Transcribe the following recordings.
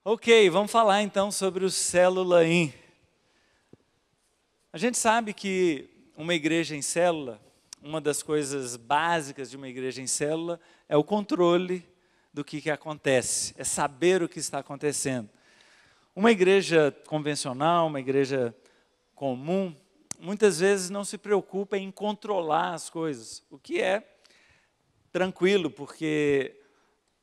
Ok, vamos falar então sobre o Célula-In. A gente sabe que uma igreja em célula, uma das coisas básicas de uma igreja em célula é o controle do que acontece, é saber o que está acontecendo. Uma igreja convencional, uma igreja comum, muitas vezes não se preocupa em controlar as coisas, o que é tranquilo, porque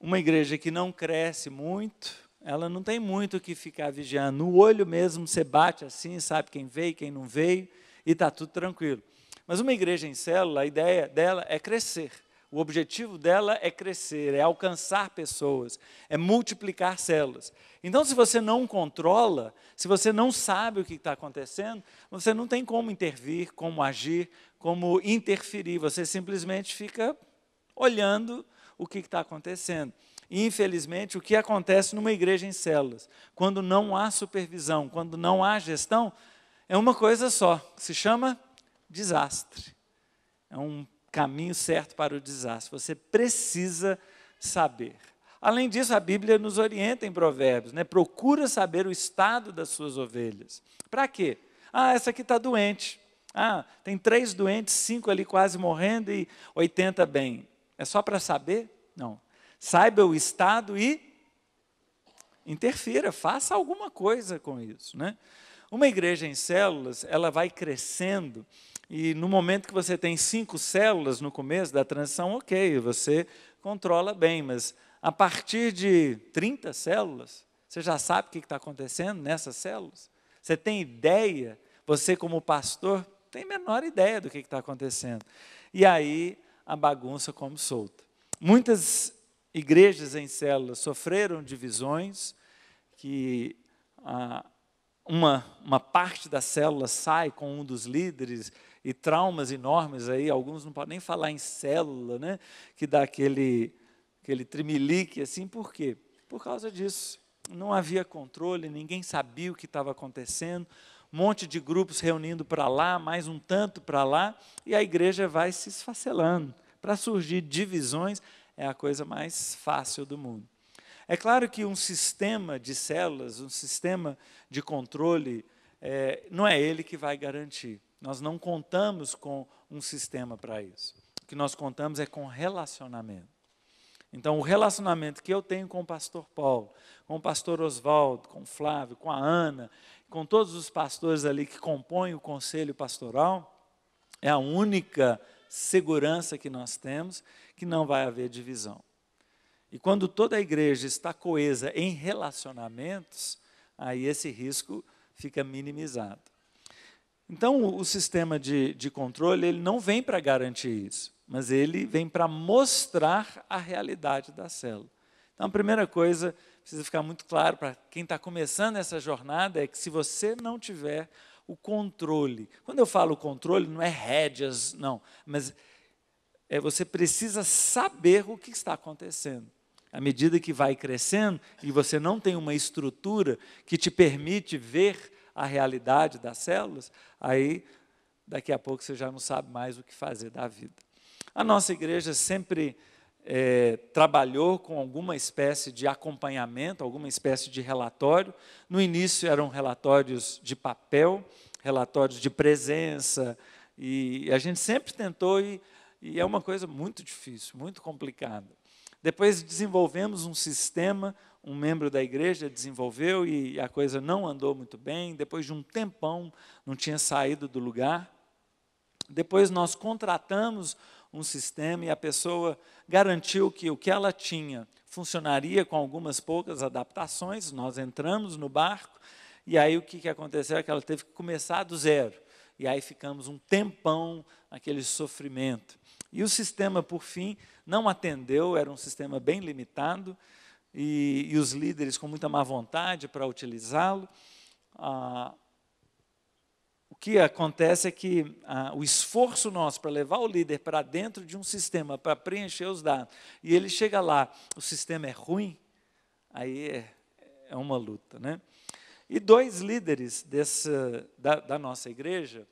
uma igreja que não cresce muito, ela não tem muito o que ficar vigiando. No olho mesmo, você bate assim, sabe quem veio, quem não veio, e está tudo tranquilo. Mas uma igreja em célula, a ideia dela é crescer. O objetivo dela é crescer, é alcançar pessoas, é multiplicar células. Então, se você não controla, se você não sabe o que está acontecendo, você não tem como intervir, como agir, como interferir. Você simplesmente fica olhando o que está acontecendo. E, infelizmente, o que acontece numa igreja em células, quando não há supervisão, quando não há gestão, é uma coisa só, que se chama desastre. É um caminho certo para o desastre. Você precisa saber. Além disso, a Bíblia nos orienta em Provérbios, né? Procura saber o estado das suas ovelhas. Para quê? Essa aqui está doente. Tem 3 doentes, 5 ali quase morrendo e 80 bem. É só para saber? Não. Saiba o estado e interfira, faça alguma coisa com isso, né? Uma igreja em células, ela vai crescendo e no momento que você tem 5 células no começo da transição, ok, você controla bem, mas a partir de 30 células, você já sabe o que está acontecendo nessas células? Você tem ideia, você como pastor, tem a menor ideia do que está acontecendo. E aí a bagunça come solta. Muitas igrejas em células sofreram divisões, que uma parte da célula sai com um dos líderes e traumas enormes aí, alguns não podem nem falar em célula, né? Que dá aquele trimelique assim, por quê? Por causa disso. Não havia controle, ninguém sabia o que estava acontecendo, um monte de grupos reunindo para lá, mais um tanto para lá, e a igreja vai se esfacelando. Para surgir divisões, é a coisa mais fácil do mundo. É claro que um sistema de células, um sistema de controle, não é ele que vai garantir. Nós não contamos com um sistema para isso. O que nós contamos é com relacionamento. Então, o relacionamento que eu tenho com o pastor Paulo, com o pastor Oswaldo, com o Flávio, com a Ana, com todos os pastores ali que compõem o conselho pastoral, é a única segurança que nós temos, que não vai haver divisão. E quando toda a igreja está coesa em relacionamentos, aí esse risco fica minimizado. Então, o sistema de controle, ele não vem para garantir isso, mas ele vem para mostrar a realidade da célula. Então, a primeira coisa, precisa ficar muito claro para quem está começando essa jornada, é que se você não tiver o controle, quando eu falo controle, não é rédeas, não, mas você precisa saber o que está acontecendo. À medida que vai crescendo e você não tem uma estrutura que te permite ver a realidade das células, aí daqui a pouco você já não sabe mais o que fazer da vida. A nossa igreja sempre trabalhou com alguma espécie de acompanhamento, alguma espécie de relatório. No início eram relatórios de papel, relatórios de presença, e a gente sempre tentou, e é uma coisa muito difícil, muito complicada. Depois desenvolvemos um sistema, um membro da igreja desenvolveu e a coisa não andou muito bem. Depois de um tempão, não tinha saído do lugar. Depois nós contratamos um sistema e a pessoa garantiu que o que ela tinha funcionaria com algumas poucas adaptações. Nós entramos no barco e aí o que aconteceu é que ela teve que começar do zero. E aí ficamos um tempão naquele sofrimento. E o sistema, por fim, não atendeu, era um sistema bem limitado, e os líderes com muita má vontade para utilizá-lo. O que acontece é que o esforço nosso para levar o líder para dentro de um sistema, para preencher os dados, e ele chega lá, o sistema é ruim, aí é uma luta, né? E 2 líderes da nossa igreja,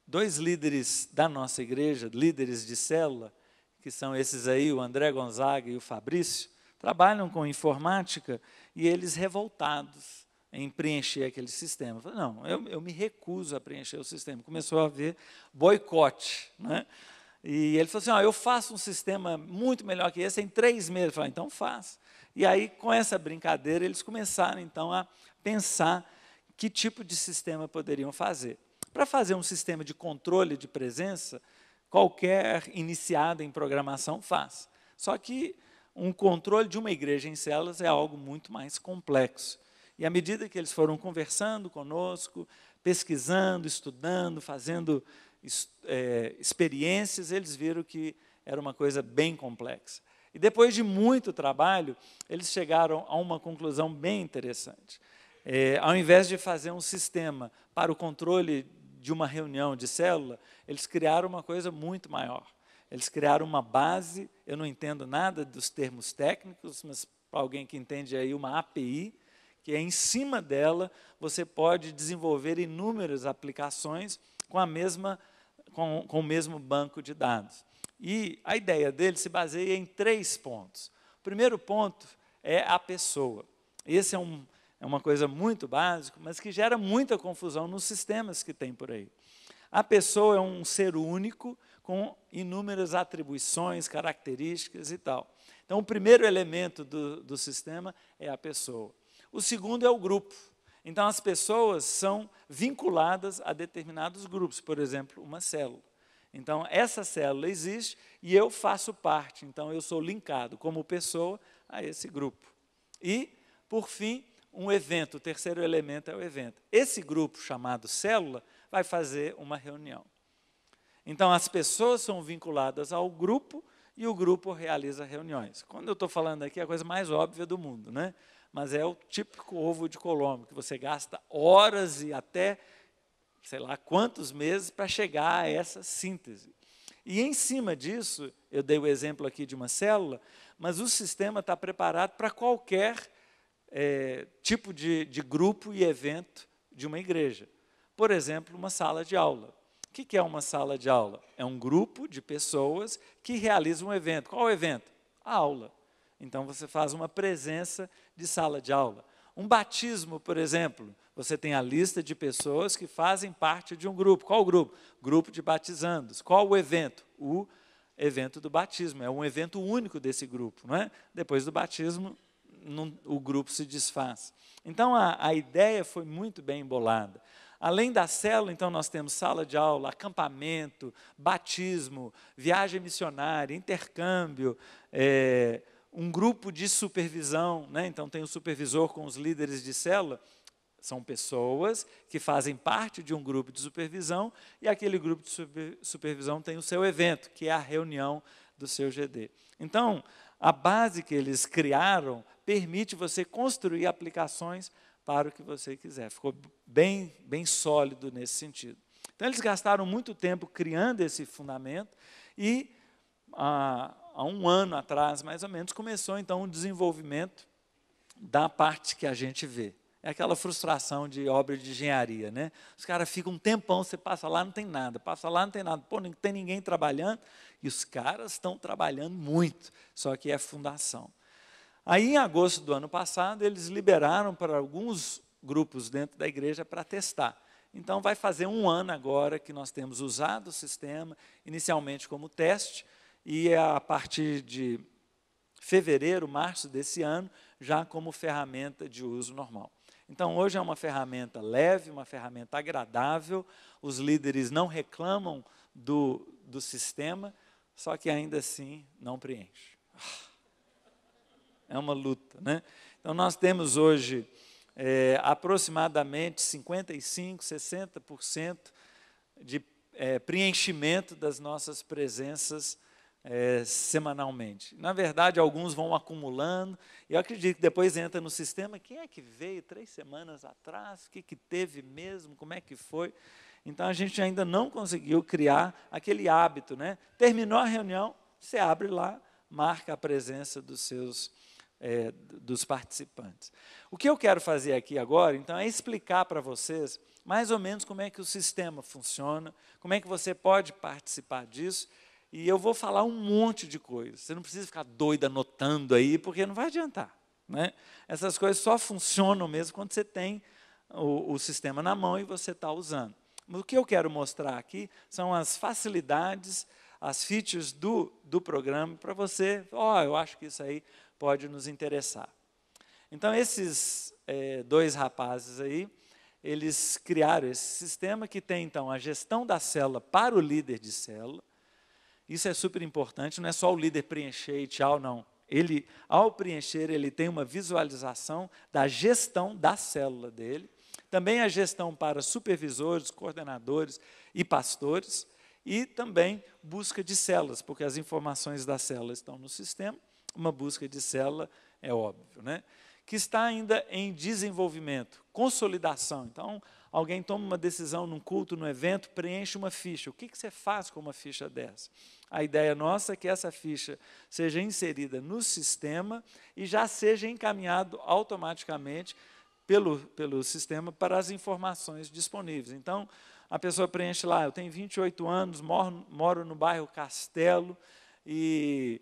2 líderes da nossa igreja, líderes de célula, que são esses aí, o André Gonzaga e o Fabrício, trabalham com informática e eles revoltados em preencher aquele sistema. Eu falei, não, eu me recuso a preencher o sistema. Começou a haver boicote, né? E ele falou assim, eu faço um sistema muito melhor que esse em 3 meses. Eu falei, então faça. E aí, com essa brincadeira, eles começaram, então, a pensar que tipo de sistema poderiam fazer. Para fazer um sistema de controle de presença, qualquer iniciado em programação faz. Só que um controle de uma igreja em células é algo muito mais complexo. E à medida que eles foram conversando conosco, pesquisando, estudando, fazendo experiências, eles viram que era uma coisa bem complexa. E depois de muito trabalho, eles chegaram a uma conclusão bem interessante. Ao invés de fazer um sistema para o controle de uma reunião de célula, eles criaram uma coisa muito maior. Eles criaram uma base, eu não entendo nada dos termos técnicos, mas para alguém que entende aí, uma API, que em cima dela você pode desenvolver inúmeras aplicações com o mesmo banco de dados. E a ideia dele se baseia em 3 pontos. O primeiro ponto é a pessoa. Esse é uma coisa muito básica, mas que gera muita confusão nos sistemas que tem por aí. A pessoa é um ser único, com inúmeras atribuições, características e tal. Então, o primeiro elemento do sistema é a pessoa. O segundo é o grupo. Então, as pessoas são vinculadas a determinados grupos, por exemplo, uma célula. Então, essa célula existe e eu faço parte. Então, eu sou linkado como pessoa a esse grupo. E, por fim, um evento. O terceiro elemento é o evento. Esse grupo, chamado célula, vai fazer uma reunião. Então, as pessoas são vinculadas ao grupo e o grupo realiza reuniões. Quando eu estou falando aqui, é a coisa mais óbvia do mundo, né? Mas é o típico ovo de Colombo, que você gasta horas e até, sei lá, quantos meses para chegar a essa síntese. E em cima disso, eu dei o exemplo aqui de uma célula, mas o sistema está preparado para qualquer tipo de grupo e evento de uma igreja. Por exemplo, uma sala de aula. O que é uma sala de aula? É um grupo de pessoas que realizam um evento. Qual é o evento? A aula. Então, você faz uma presença de sala de aula. Um batismo, por exemplo, você tem a lista de pessoas que fazem parte de um grupo. Qual o grupo? Grupo de batizandos. Qual o evento? O evento do batismo. É um evento único desse grupo, não é? Depois do batismo, o grupo se desfaz. Então, a ideia foi muito bem embolada. Além da célula, então, nós temos sala de aula, acampamento, batismo, viagem missionária, intercâmbio, um grupo de supervisão, né? Então, tem o supervisor com os líderes de célula, são pessoas que fazem parte de um grupo de supervisão, e aquele grupo de supervisão tem o seu evento, que é a reunião do seu GD. Então, a base que eles criaram permite você construir aplicações para o que você quiser. Ficou bem sólido nesse sentido. Então, eles gastaram muito tempo criando esse fundamento e, há 1 ano atrás, mais ou menos, começou, então, o desenvolvimento da parte que a gente vê. É aquela frustração de obra de engenharia, né? Os caras ficam um tempão, você passa lá, não tem nada, passa lá, não tem nada. Pô, não tem ninguém trabalhando, e os caras estão trabalhando muito, só que é fundação. Aí, em agosto do ano passado, eles liberaram para alguns grupos dentro da igreja para testar. Então, vai fazer 1 ano agora que nós temos usado o sistema, inicialmente como teste, e a partir de fevereiro, março desse ano, já como ferramenta de uso normal. Então, hoje é uma ferramenta leve, uma ferramenta agradável, os líderes não reclamam do sistema, só que ainda assim não preenche. É uma luta, né? Então, nós temos hoje aproximadamente 55%, 60% de preenchimento das nossas presenças semanalmente. Na verdade, alguns vão acumulando, e eu acredito que depois entra no sistema, quem é que veio 3 semanas atrás, o que teve mesmo, como é que foi? Então, a gente ainda não conseguiu criar aquele hábito, né? Terminou a reunião, você abre lá, marca a presença dos participantes. O que eu quero fazer aqui agora, então, é explicar para vocês mais ou menos como é que o sistema funciona, como é que você pode participar disso, e eu vou falar um monte de coisas. Você não precisa ficar doido anotando aí, porque não vai adiantar, né? Essas coisas só funcionam mesmo quando você tem o sistema na mão e você está usando. Mas o que eu quero mostrar aqui são as facilidades, as features do programa para você, eu acho que isso aí pode nos interessar. Então, esses dois rapazes aí, eles criaram esse sistema que tem, então, a gestão da célula para o líder de célula. Isso é super importante, não é só o líder preencher e tchau, não. Ele, ao preencher, ele tem uma visualização da gestão da célula dele. Também a gestão para supervisores, coordenadores e pastores. E também busca de células, porque as informações da célula estão no sistema. Uma busca de célula é óbvio, né? Que está ainda em desenvolvimento, consolidação. Então, alguém toma uma decisão num culto, num evento, preenche uma ficha. O que você faz com uma ficha dessa? A ideia nossa é que essa ficha seja inserida no sistema e já seja encaminhado automaticamente pelo sistema para as informações disponíveis. Então, a pessoa preenche lá, eu tenho 28 anos, moro no bairro Castelo e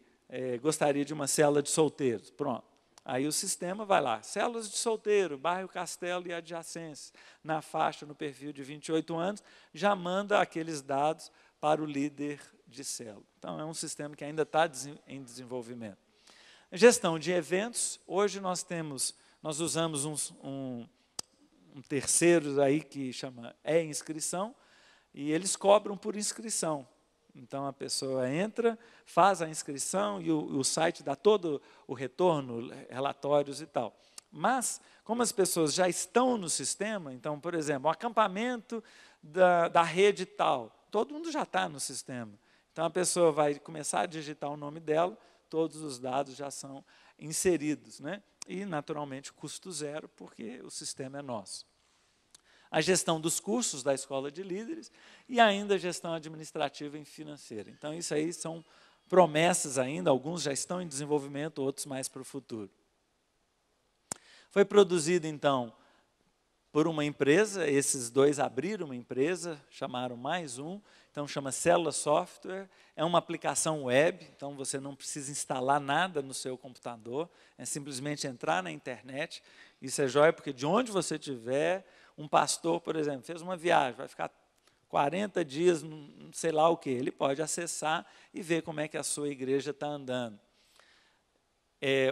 gostaria de uma célula de solteiros. Pronto. Aí o sistema vai lá, células de solteiro, bairro Castelo e adjacências, na faixa, no perfil de 28 anos, já manda aqueles dados para o líder de célula. Então, é um sistema que ainda está em desenvolvimento. Gestão de eventos, hoje nós usamos um terceiro aí que chama inscrição, e eles cobram por inscrição. Então, a pessoa entra, faz a inscrição e o site dá todo o retorno, relatórios e tal. Mas, como as pessoas já estão no sistema, então, por exemplo, o acampamento da rede tal, todo mundo já está no sistema. Então, a pessoa vai começar a digitar o nome dela, todos os dados já são inseridos, né? E, naturalmente, custo zero, porque o sistema é nosso. A gestão dos cursos da Escola de Líderes e ainda a gestão administrativa e financeira. Então, isso aí são promessas ainda, alguns já estão em desenvolvimento, outros mais para o futuro. Foi produzido, então, por uma empresa, esses dois abriram uma empresa, chamaram mais um, então chama Célula Software, é uma aplicação web, então você não precisa instalar nada no seu computador, é simplesmente entrar na internet, isso é jóia, porque de onde você estiver, um pastor, por exemplo, fez uma viagem, vai ficar 40 dias, não sei lá o quê, ele pode acessar e ver como é que a sua igreja está andando.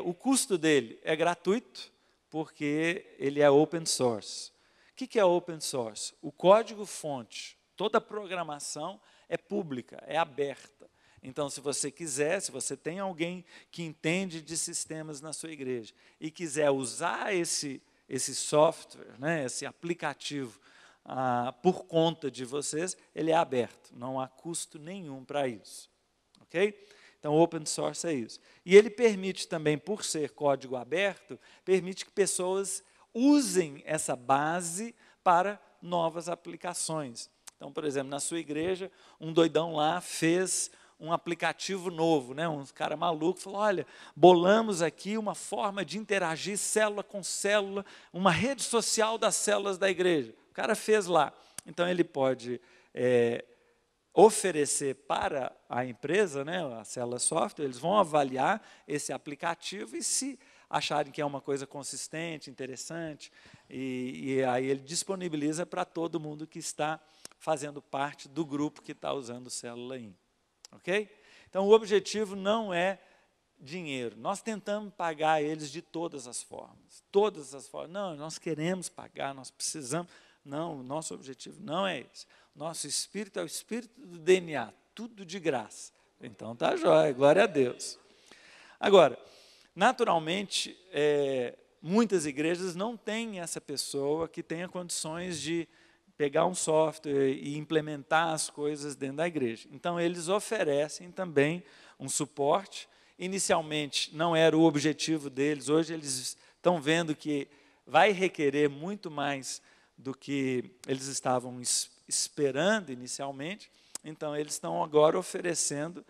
O custo dele é gratuito, porque ele é open source. O que é open source? O código-fonte, toda a programação é pública, é aberta. Então, se você quiser, se você tem alguém que entende de sistemas na sua igreja e quiser usar esse software, né, esse aplicativo, por conta de vocês, ele é aberto, não há custo nenhum para isso. Ok? Então, o open source é isso. E ele permite também, por ser código aberto, permite que pessoas usem essa base para novas aplicações. Então, por exemplo, na sua igreja, um doidão lá fez um aplicativo novo, né? Um cara maluco falou, olha, bolamos aqui uma forma de interagir célula com célula, uma rede social das células da igreja. O cara fez lá. Então, ele pode oferecer para a empresa, né, a Célula Software, eles vão avaliar esse aplicativo e se acharem que é uma coisa consistente, interessante, e aí ele disponibiliza para todo mundo que está fazendo parte do grupo que está usando o Célula In. Ok? Então, o objetivo não é dinheiro. Nós tentamos pagar eles de todas as formas. Todas as formas. Não, nós queremos pagar, nós precisamos. Não, o nosso objetivo não é esse. Nosso espírito é o espírito do DNA, tudo de graça. Então, tá jóia, glória a Deus. Agora, naturalmente, muitas igrejas não têm essa pessoa que tenha condições de pegar um software e implementar as coisas dentro da igreja. Então, eles oferecem também um suporte. Inicialmente, não era o objetivo deles. Hoje, eles estão vendo que vai requerer muito mais do que eles estavam esperando inicialmente. Então, eles estão agora oferecendo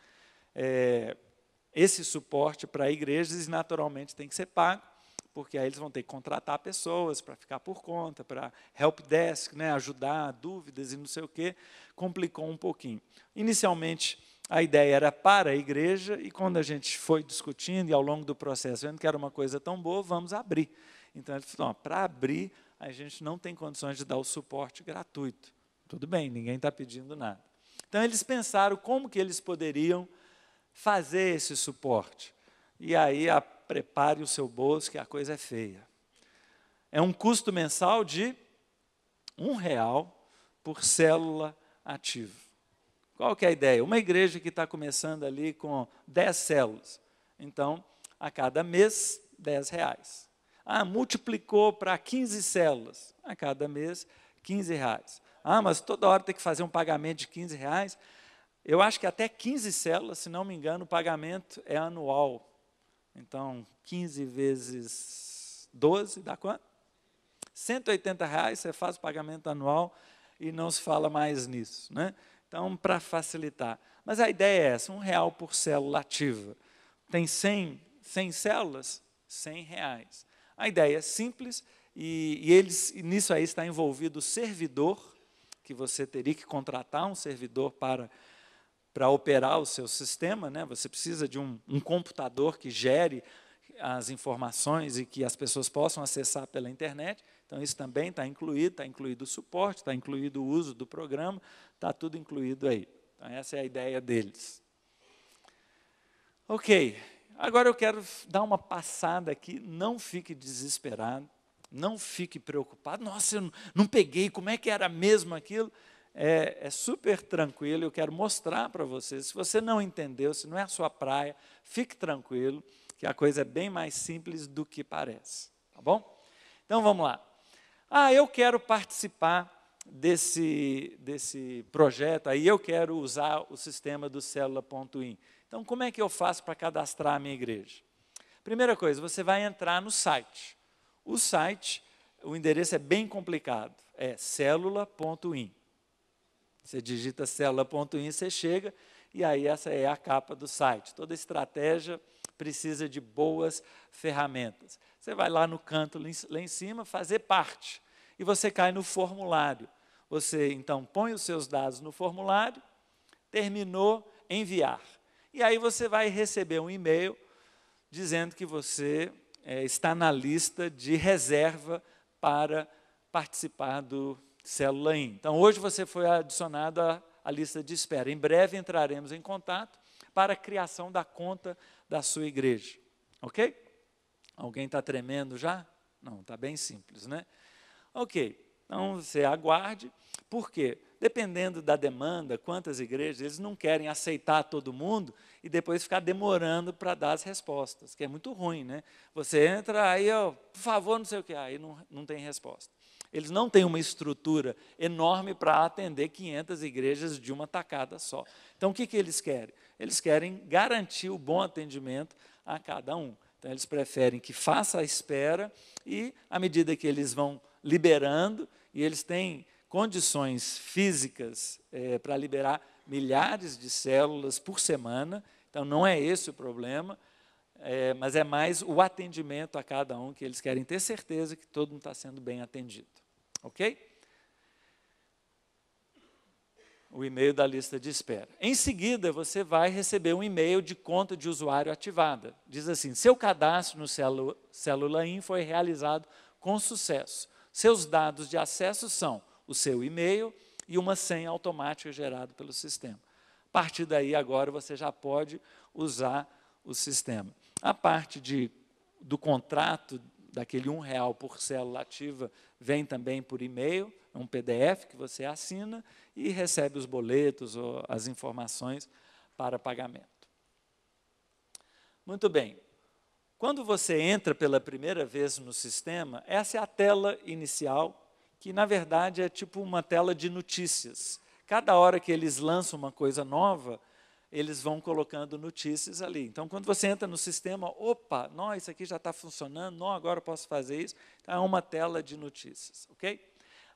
esse suporte para igrejas e, naturalmente, tem que ser pago, porque aí eles vão ter que contratar pessoas para ficar por conta, para help desk, né, ajudar, dúvidas e não sei o quê, complicou um pouquinho. Inicialmente, A ideia era para a igreja, e quando a gente foi discutindo, e ao longo do processo, vendo que era uma coisa tão boa, vamos abrir. Então, ele falou, para abrir, a gente não tem condições de dar o suporte gratuito. Tudo bem, ninguém está pedindo nada. Então, eles pensaram como que eles poderiam fazer esse suporte. E aí, prepare o seu bolso, que a coisa é feia. É um custo mensal de R$ 1 por célula ativa. Qual que é a ideia? Uma igreja que está começando ali com 10 células. Então, a cada mês, R$ 10. Multiplicou para 15 células. A cada mês, R$ 15. Mas toda hora tem que fazer um pagamento de R$ 15. Eu acho que até 15 células, se não me engano, o pagamento é anual. Então, 15 vezes 12, dá quanto? R$ 180, você faz o pagamento anual e não se fala mais nisso, né? Então, para facilitar. Mas a ideia é essa, R$ 1 por célula ativa. Tem 100 células, R$ 100. A ideia é simples e nisso aí está envolvido o servidor, que você teria que contratar um servidor para operar o seu sistema, né? Você precisa de um computador que gere as informações e que as pessoas possam acessar pela internet. Então, isso também está incluído o suporte, está incluído o uso do programa, está tudo incluído aí. Então, essa é a ideia deles. Ok, agora eu quero dar uma passada aqui, não fique desesperado, não fique preocupado. Nossa, eu não peguei, como é que era mesmo aquilo? É super tranquilo, eu quero mostrar para você. Se você não entendeu, se não é a sua praia, fique tranquilo, que a coisa é bem mais simples do que parece, tá bom? Então, vamos lá. Eu quero participar desse projeto, aí eu quero usar o sistema do Célula.in. Então, como é que eu faço para cadastrar a minha igreja? Primeira coisa, você vai entrar no site. O site, o endereço é bem complicado, é Célula.in. Você digita Célula.in, você chega, e aí essa é a capa do site. Toda estratégia precisa de boas ferramentas. Você vai lá no canto, lá em cima, fazer parte, e você cai no formulário. Você, então, põe os seus dados no formulário, terminou, enviar. E aí você vai receber um e-mail dizendo que você está na lista de reserva para participar do Célula.in. Então, hoje você foi adicionado à lista de espera. Em breve entraremos em contato para a criação da conta da sua igreja. Ok? Alguém está tremendo já? Não, está bem simples, né? Ok, então você aguarde. Por quê? Dependendo da demanda, quantas igrejas, eles não querem aceitar todo mundo e depois ficar demorando para dar as respostas, que é muito ruim, né? Você entra, aí, por favor, não sei o que, aí não tem resposta. Eles não têm uma estrutura enorme para atender 500 igrejas de uma tacada só. Então, o que eles querem? Eles querem garantir o bom atendimento a cada um. Então, eles preferem que faça a espera e, à medida que eles vão liberando, e eles têm condições físicas para liberar milhares de células por semana, então não é esse o problema, mas é mais o atendimento a cada um, que eles querem ter certeza que todo mundo está sendo bem atendido. Ok? O e-mail da lista de espera. Em seguida, você vai receber um e-mail de conta de usuário ativada. Diz assim, seu cadastro no Célula.in foi realizado com sucesso. Seus dados de acesso são o seu e-mail e uma senha automática gerada pelo sistema. A partir daí, agora, você já pode usar o sistema. A parte do contrato, daquele R$ 1 por célula ativa, vem também por e-mail, é um PDF que você assina e recebe os boletos ou as informações para pagamento. Muito bem. Quando você entra pela primeira vez no sistema, essa é a tela inicial, que na verdade é tipo uma tela de notícias. Cada hora que eles lançam uma coisa nova, eles vão colocando notícias ali. Então, quando você entra no sistema, opa, isso aqui já está funcionando, agora eu posso fazer isso. Então, é uma tela de notícias, ok?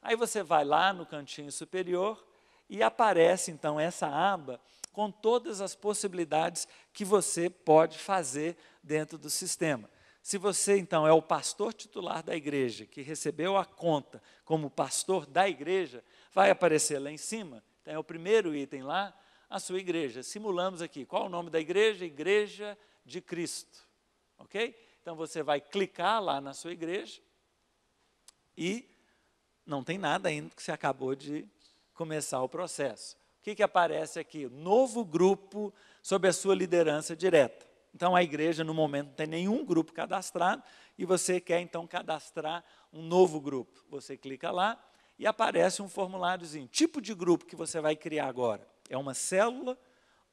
Aí você vai lá no cantinho superior e aparece, então, essa aba com todas as possibilidades que você pode fazer dentro do sistema. Se você, então, é o pastor titular da igreja, que recebeu a conta como pastor da igreja, vai aparecer lá em cima, então é o primeiro item lá, a sua igreja. Simulamos aqui. Qual o nome da igreja? Igreja de Cristo. Ok? Então você vai clicar lá na sua igreja e não tem nada ainda que você acabou de começar o processo. O que aparece aqui? Novo grupo sob a sua liderança direta. Então a igreja no momento não tem nenhum grupo cadastrado e você quer então cadastrar um novo grupo. Você clica lá e aparece um formuláriozinho. Tipo de grupo que você vai criar agora? É uma célula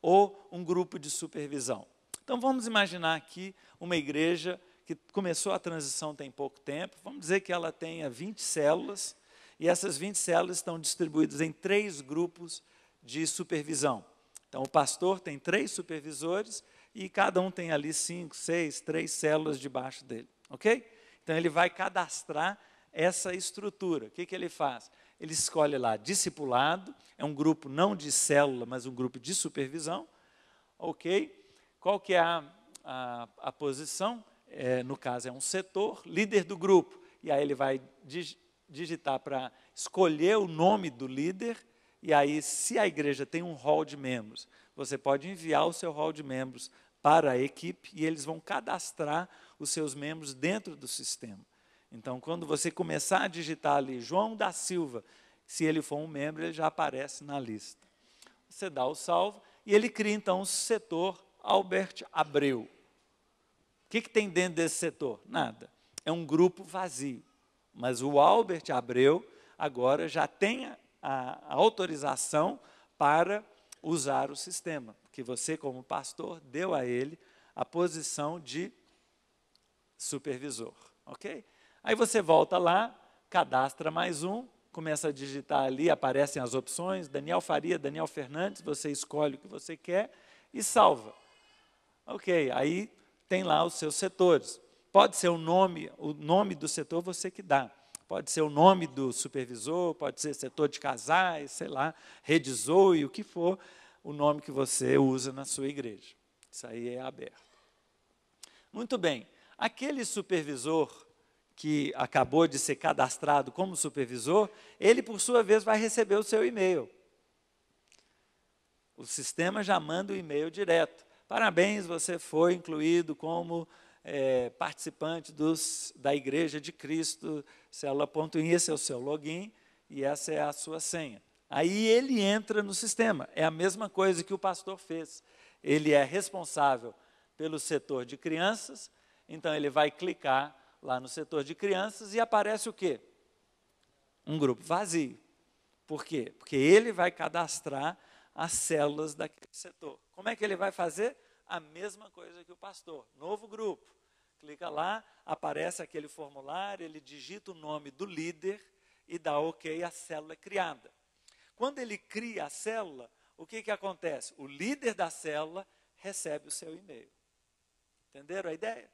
ou um grupo de supervisão? Então vamos imaginar aqui uma igreja que começou a transição tem pouco tempo. Vamos dizer que ela tenha 20 células e essas 20 células estão distribuídas em 3 grupos de supervisão. Então o pastor tem 3 supervisores e cada um tem ali 5, 6, 3 células debaixo dele, ok? Então ele vai cadastrar essa estrutura. O que ele faz? Ele escolhe lá discipulado, é um grupo não de célula, mas um grupo de supervisão, ok? Qual que é a posição? No caso é um setor, líder do grupo, e aí ele vai digitar para escolher o nome do líder, e aí se a igreja tem um hall de membros, você pode enviar o seu hall de membros para a equipe e eles vão cadastrar os seus membros dentro do sistema. Então, quando você começar a digitar ali, João da Silva, se ele for um membro, ele já aparece na lista. Você dá o salvo e ele cria, então, o setor Albert Abreu. O que tem dentro desse setor? Nada. É um grupo vazio. Mas o Albert Abreu agora já tem a autorização para usar o sistema, que você, como pastor, deu a ele a posição de supervisor, ok? Aí você volta lá, cadastra mais um, começa a digitar ali, aparecem as opções, Daniel Faria, Daniel Fernandes, você escolhe o que você quer e salva. Ok, aí tem lá os seus setores. Pode ser o nome do setor você que dá. Pode ser o nome do supervisor, pode ser setor de casais, sei lá, Rede Zoe, o que for, o nome que você usa na sua igreja. Isso aí é aberto. Muito bem, aquele supervisor que acabou de ser cadastrado como supervisor, ele, por sua vez, vai receber o seu e-mail. O sistema já manda o e-mail direto. Parabéns, você foi incluído como participante da Igreja de Cristo, célula.in, esse é o seu login e essa é a sua senha. Aí ele entra no sistema, é a mesma coisa que o pastor fez. Ele é responsável pelo setor de crianças, então ele vai clicar lá no setor de crianças e aparece o quê? Um grupo vazio. Por quê? Porque ele vai cadastrar as células daquele setor. Como é que ele vai fazer? A mesma coisa que o pastor, novo grupo. Clica lá, aparece aquele formulário, ele digita o nome do líder e dá ok, a célula é criada. Quando ele cria a célula, o que acontece? O líder da célula recebe o seu e-mail. Entenderam a ideia?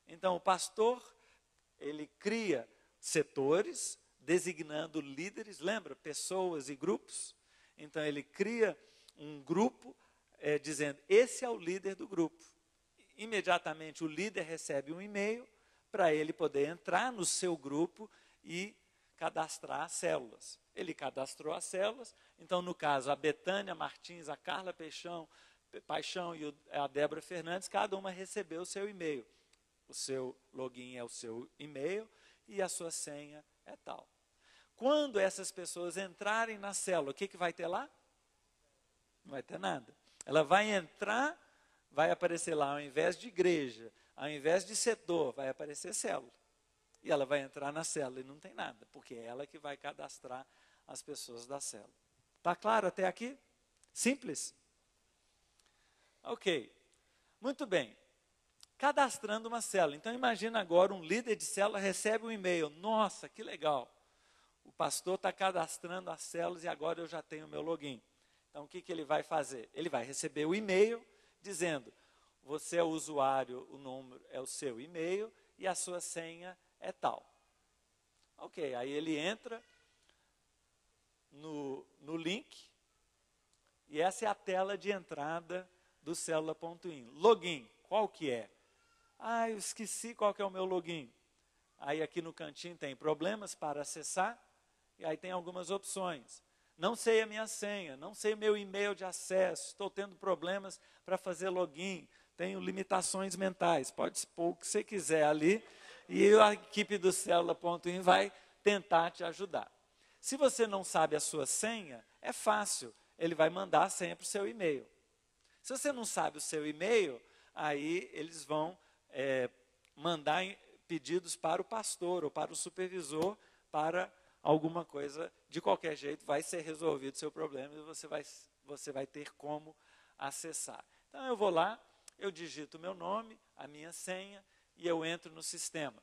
Então, o pastor, ele cria setores, designando líderes, lembra? Pessoas e grupos. Então, ele cria um grupo, dizendo, esse é o líder do grupo. Imediatamente, o líder recebe um e-mail para ele poder entrar no seu grupo e cadastrar as células. Ele cadastrou as células, então, no caso, a Betânia Martins, a Carla Paixão e a Débora Fernandes, cada uma recebeu o seu e-mail. O seu login é o seu e-mail e a sua senha é tal. Quando essas pessoas entrarem na célula, o que vai ter lá? Não vai ter nada. Ela vai entrar, vai aparecer lá, ao invés de igreja, ao invés de setor, vai aparecer célula. E ela vai entrar na célula e não tem nada, porque é ela que vai cadastrar as pessoas da célula. Está claro até aqui? Simples? Ok. Muito bem. Cadastrando uma célula. Então, imagina agora um líder de célula recebe um e-mail. Nossa, que legal. O pastor está cadastrando as células e agora eu já tenho o meu login. Então, o que ele vai fazer? Ele vai receber o e-mail dizendo, você é o usuário, o número é o seu e-mail e a sua senha é tal. Ok, aí ele entra no link e essa é a tela de entrada do célula.in. Login, qual que é? Ah, eu esqueci qual que é o meu login. Aí aqui no cantinho tem problemas para acessar, e aí tem algumas opções. não sei a minha senha, não sei o meu e-mail de acesso, estou tendo problemas para fazer login, tenho limitações mentais. Pode pôr o que você quiser ali e a equipe do Célula.in vai tentar te ajudar. Se você não sabe a sua senha, é fácil, ele vai mandar a senha para o seu e-mail. Se você não sabe o seu e-mail, aí eles vão mandar pedidos para o pastor ou para o supervisor para alguma coisa. De qualquer jeito, vai ser resolvido o seu problema e você vai ter como acessar. Então, eu vou lá, eu digito o meu nome, a minha senha e eu entro no sistema.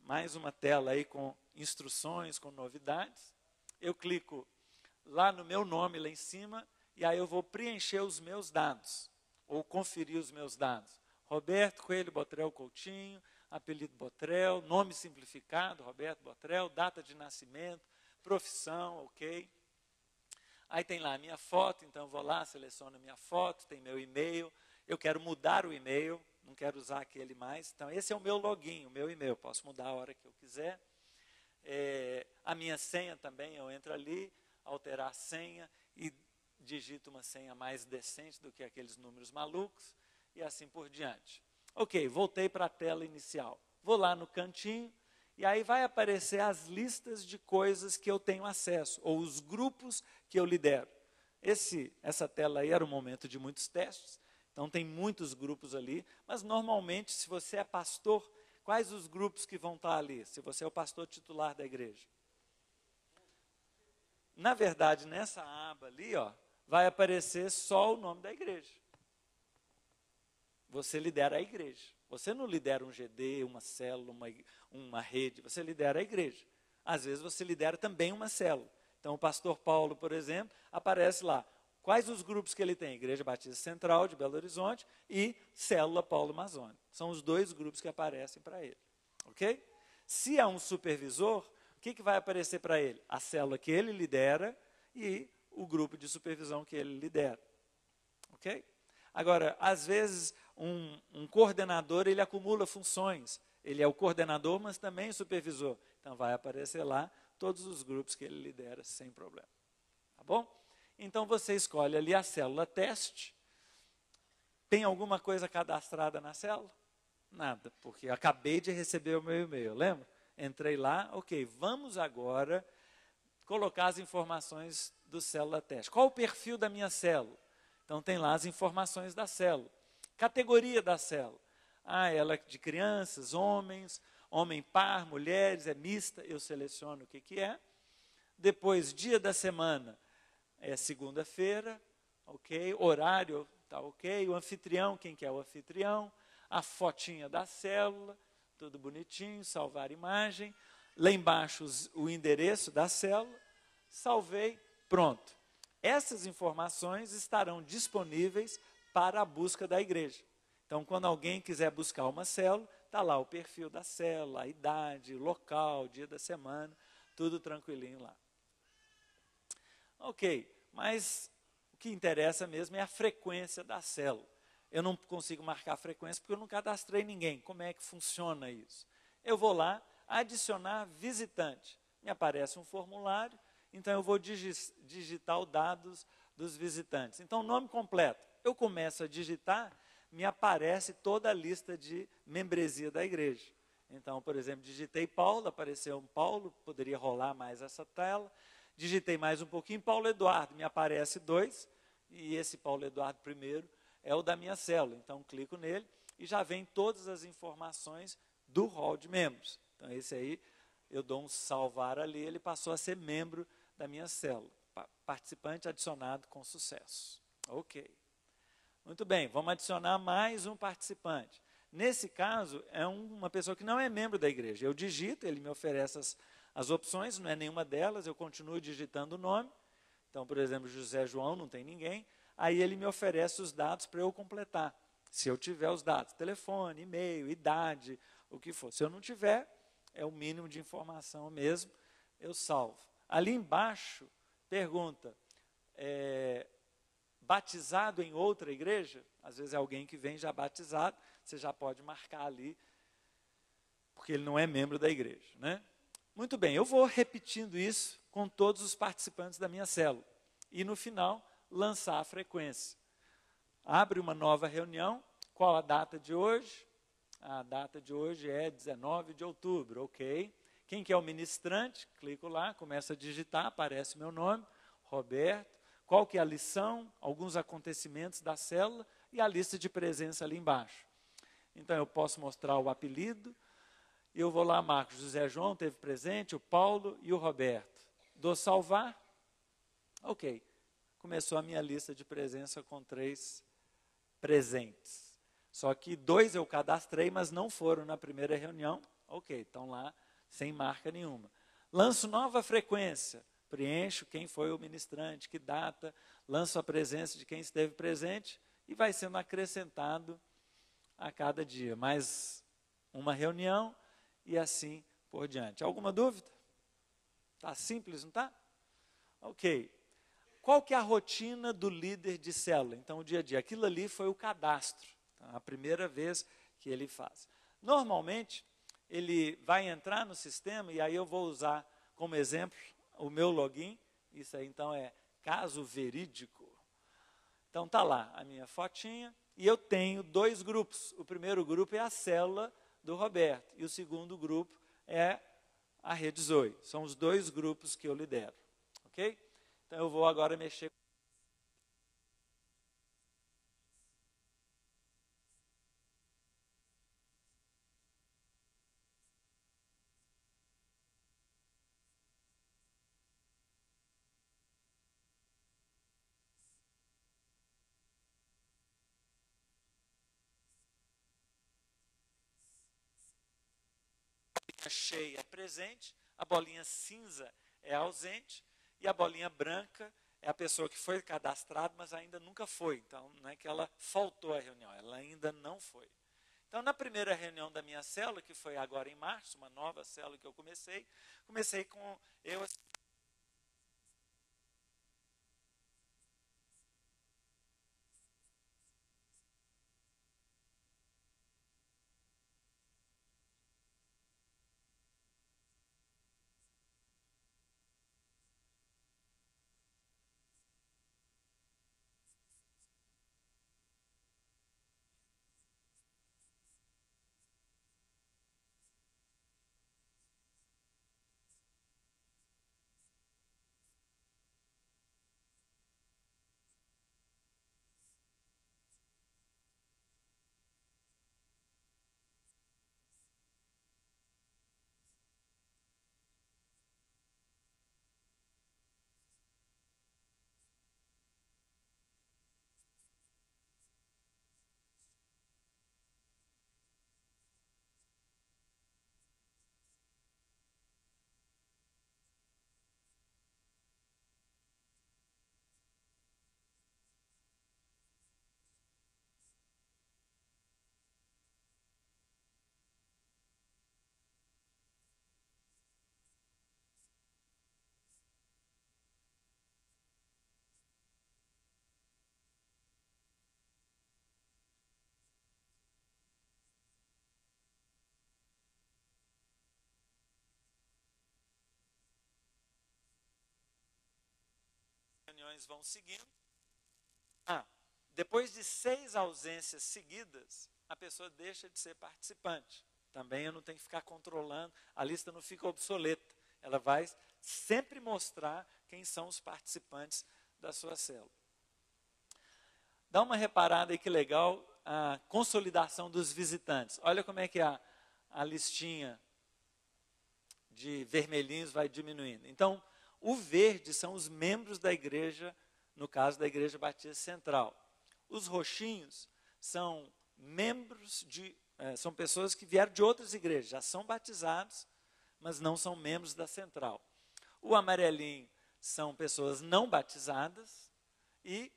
Mais uma tela aí com instruções, com novidades. Eu clico lá no meu nome, lá em cima, e aí eu vou preencher os meus dados, ou conferir os meus dados. Roberto Coelho Botrel Coutinho, apelido Botrel, nome simplificado, Roberto Botrel, data de nascimento, profissão, ok. Aí tem lá a minha foto, então eu vou lá, seleciono a minha foto, tem meu e-mail, eu quero mudar o e-mail, não quero usar aquele mais, então esse é o meu login, o meu e-mail, posso mudar a hora que eu quiser. A minha senha também, eu entro ali, alterar a senha e digito uma senha mais decente do que aqueles números malucos e assim por diante. Ok, voltei para a tela inicial. Vou lá no cantinho e aí vai aparecer as listas de coisas que eu tenho acesso, ou os grupos que eu lidero. Essa tela aí era um momento de muitos testes, então tem muitos grupos ali, mas normalmente, se você é pastor, quais os grupos que vão estar ali, se você é o pastor titular da igreja? Na verdade, nessa aba ali, ó, vai aparecer só o nome da igreja. Você lidera a igreja. Você não lidera um GD, uma célula, uma rede, você lidera a igreja. Às vezes você lidera também uma célula. Então o pastor Paulo, por exemplo, aparece lá. Quais os grupos que ele tem? Igreja Batista Central de Belo Horizonte e Célula Paulo Mazzoni. São os dois grupos que aparecem para ele. Ok? Se há um supervisor, o que vai aparecer para ele? A célula que ele lidera e o grupo de supervisão que ele lidera. Ok? Agora, às vezes, um coordenador, ele acumula funções. Ele é o coordenador, mas também o supervisor. Então, vai aparecer lá todos os grupos que ele lidera sem problema. Tá bom? Então, você escolhe ali a célula teste. Tem alguma coisa cadastrada na célula? Nada, porque eu acabei de receber o meu e-mail, lembra? Entrei lá, ok, vamos agora colocar as informações do célula teste. Qual o perfil da minha célula? Então, tem lá as informações da célula. Categoria da célula. Ela é de crianças, homens, homem par, mulheres, é mista, eu seleciono o que é. Depois, dia da semana, é segunda-feira, ok. Horário, tá ok. O anfitrião, quem que é o anfitrião? A fotinha da célula, tudo bonitinho, salvar imagem. Lá embaixo, o endereço da célula. Salvei, pronto. Essas informações estarão disponíveis para a busca da igreja. Então, quando alguém quiser buscar uma célula, está lá o perfil da célula, a idade, o local, o dia da semana, tudo tranquilinho lá. Ok, mas o que interessa mesmo é a frequência da célula. Eu não consigo marcar a frequência porque eu não cadastrei ninguém. Como é que funciona isso? Eu vou lá, adicionar visitante. Me aparece um formulário, então eu vou digitar os dados dos visitantes. Então, nome completo. Eu começo a digitar, me aparece toda a lista de membresia da igreja. Então, por exemplo, digitei Paulo, apareceu um Paulo, poderia rolar mais essa tela. Digitei mais um pouquinho, Paulo Eduardo, me aparece 2, e esse Paulo Eduardo primeiro é o da minha célula. Então, clico nele e já vem todas as informações do hall de membros. Então, esse aí, eu dou um salvar ali, ele passou a ser membro da minha célula. Participante adicionado com sucesso. Ok. Muito bem, vamos adicionar mais um participante. Nesse caso, é uma pessoa que não é membro da igreja. Eu digito, ele me oferece as opções, não é nenhuma delas, eu continuo digitando o nome. Então, por exemplo, José João, não tem ninguém. Aí ele me oferece os dados para eu completar. Se eu tiver os dados, telefone, e-mail, idade, o que for. Se eu não tiver, é o mínimo de informação mesmo, eu salvo. Ali embaixo, pergunta, batizado em outra igreja? Às vezes é alguém que vem já batizado, você já pode marcar ali, porque ele não é membro da igreja, né? Muito bem, eu vou repetindo isso com todos os participantes da minha célula. E no final, lançar a frequência. Abre uma nova reunião. Qual a data de hoje? A data de hoje é 19 de outubro, ok. Quem que é o ministrante? Clico lá, começo a digitar, aparece meu nome, Roberto. Qual que é a lição? Alguns acontecimentos da célula e a lista de presença ali embaixo. Então, eu posso mostrar o apelido. Eu vou lá, marco, José João teve presente, o Paulo e o Roberto. Dou salvar. Ok. Começou a minha lista de presença com 3 presentes. Só que 2 eu cadastrei, mas não foram na primeira reunião. Ok, estão lá sem marca nenhuma. Lanço nova frequência. Preencho quem foi o ministrante, que data. Lanço a presença de quem esteve presente e vai sendo acrescentado a cada dia. Mais uma reunião e assim por diante. Alguma dúvida? Está simples, não está? Ok. Qual que é a rotina do líder de célula? Então, o dia a dia. Aquilo ali foi o cadastro. Então, a primeira vez que ele faz. Normalmente, ele vai entrar no sistema, e aí eu vou usar como exemplo o meu login. Isso aí, então, é caso verídico. Então, está lá a minha fotinha. E eu tenho 2 grupos. O primeiro grupo é a célula do Roberto. E o segundo grupo é a Rede Zoe. São os 2 grupos que eu lidero. Ok? Então, eu vou agora mexer. A bolinha cheia é presente, a bolinha cinza é ausente, e a bolinha branca é a pessoa que foi cadastrada, mas ainda nunca foi. Então, não é que ela faltou à reunião, ela ainda não foi. Então, na primeira reunião da minha célula, que foi agora em março, uma nova célula que eu comecei com eu. Reuniões vão seguindo. Depois de 6 ausências seguidas, a pessoa deixa de ser participante. Também eu não tenho que ficar controlando, a lista não fica obsoleta. Ela vai sempre mostrar quem são os participantes da sua célula. Dá uma reparada aí que legal, a consolidação dos visitantes. Olha como é que a listinha de vermelhinhos vai diminuindo. Então, o verde são os membros da igreja, no caso da Igreja Batista Central. Os roxinhos são membros são pessoas que vieram de outras igrejas, já são batizados, mas não são membros da Central. O amarelinho são pessoas não batizadas e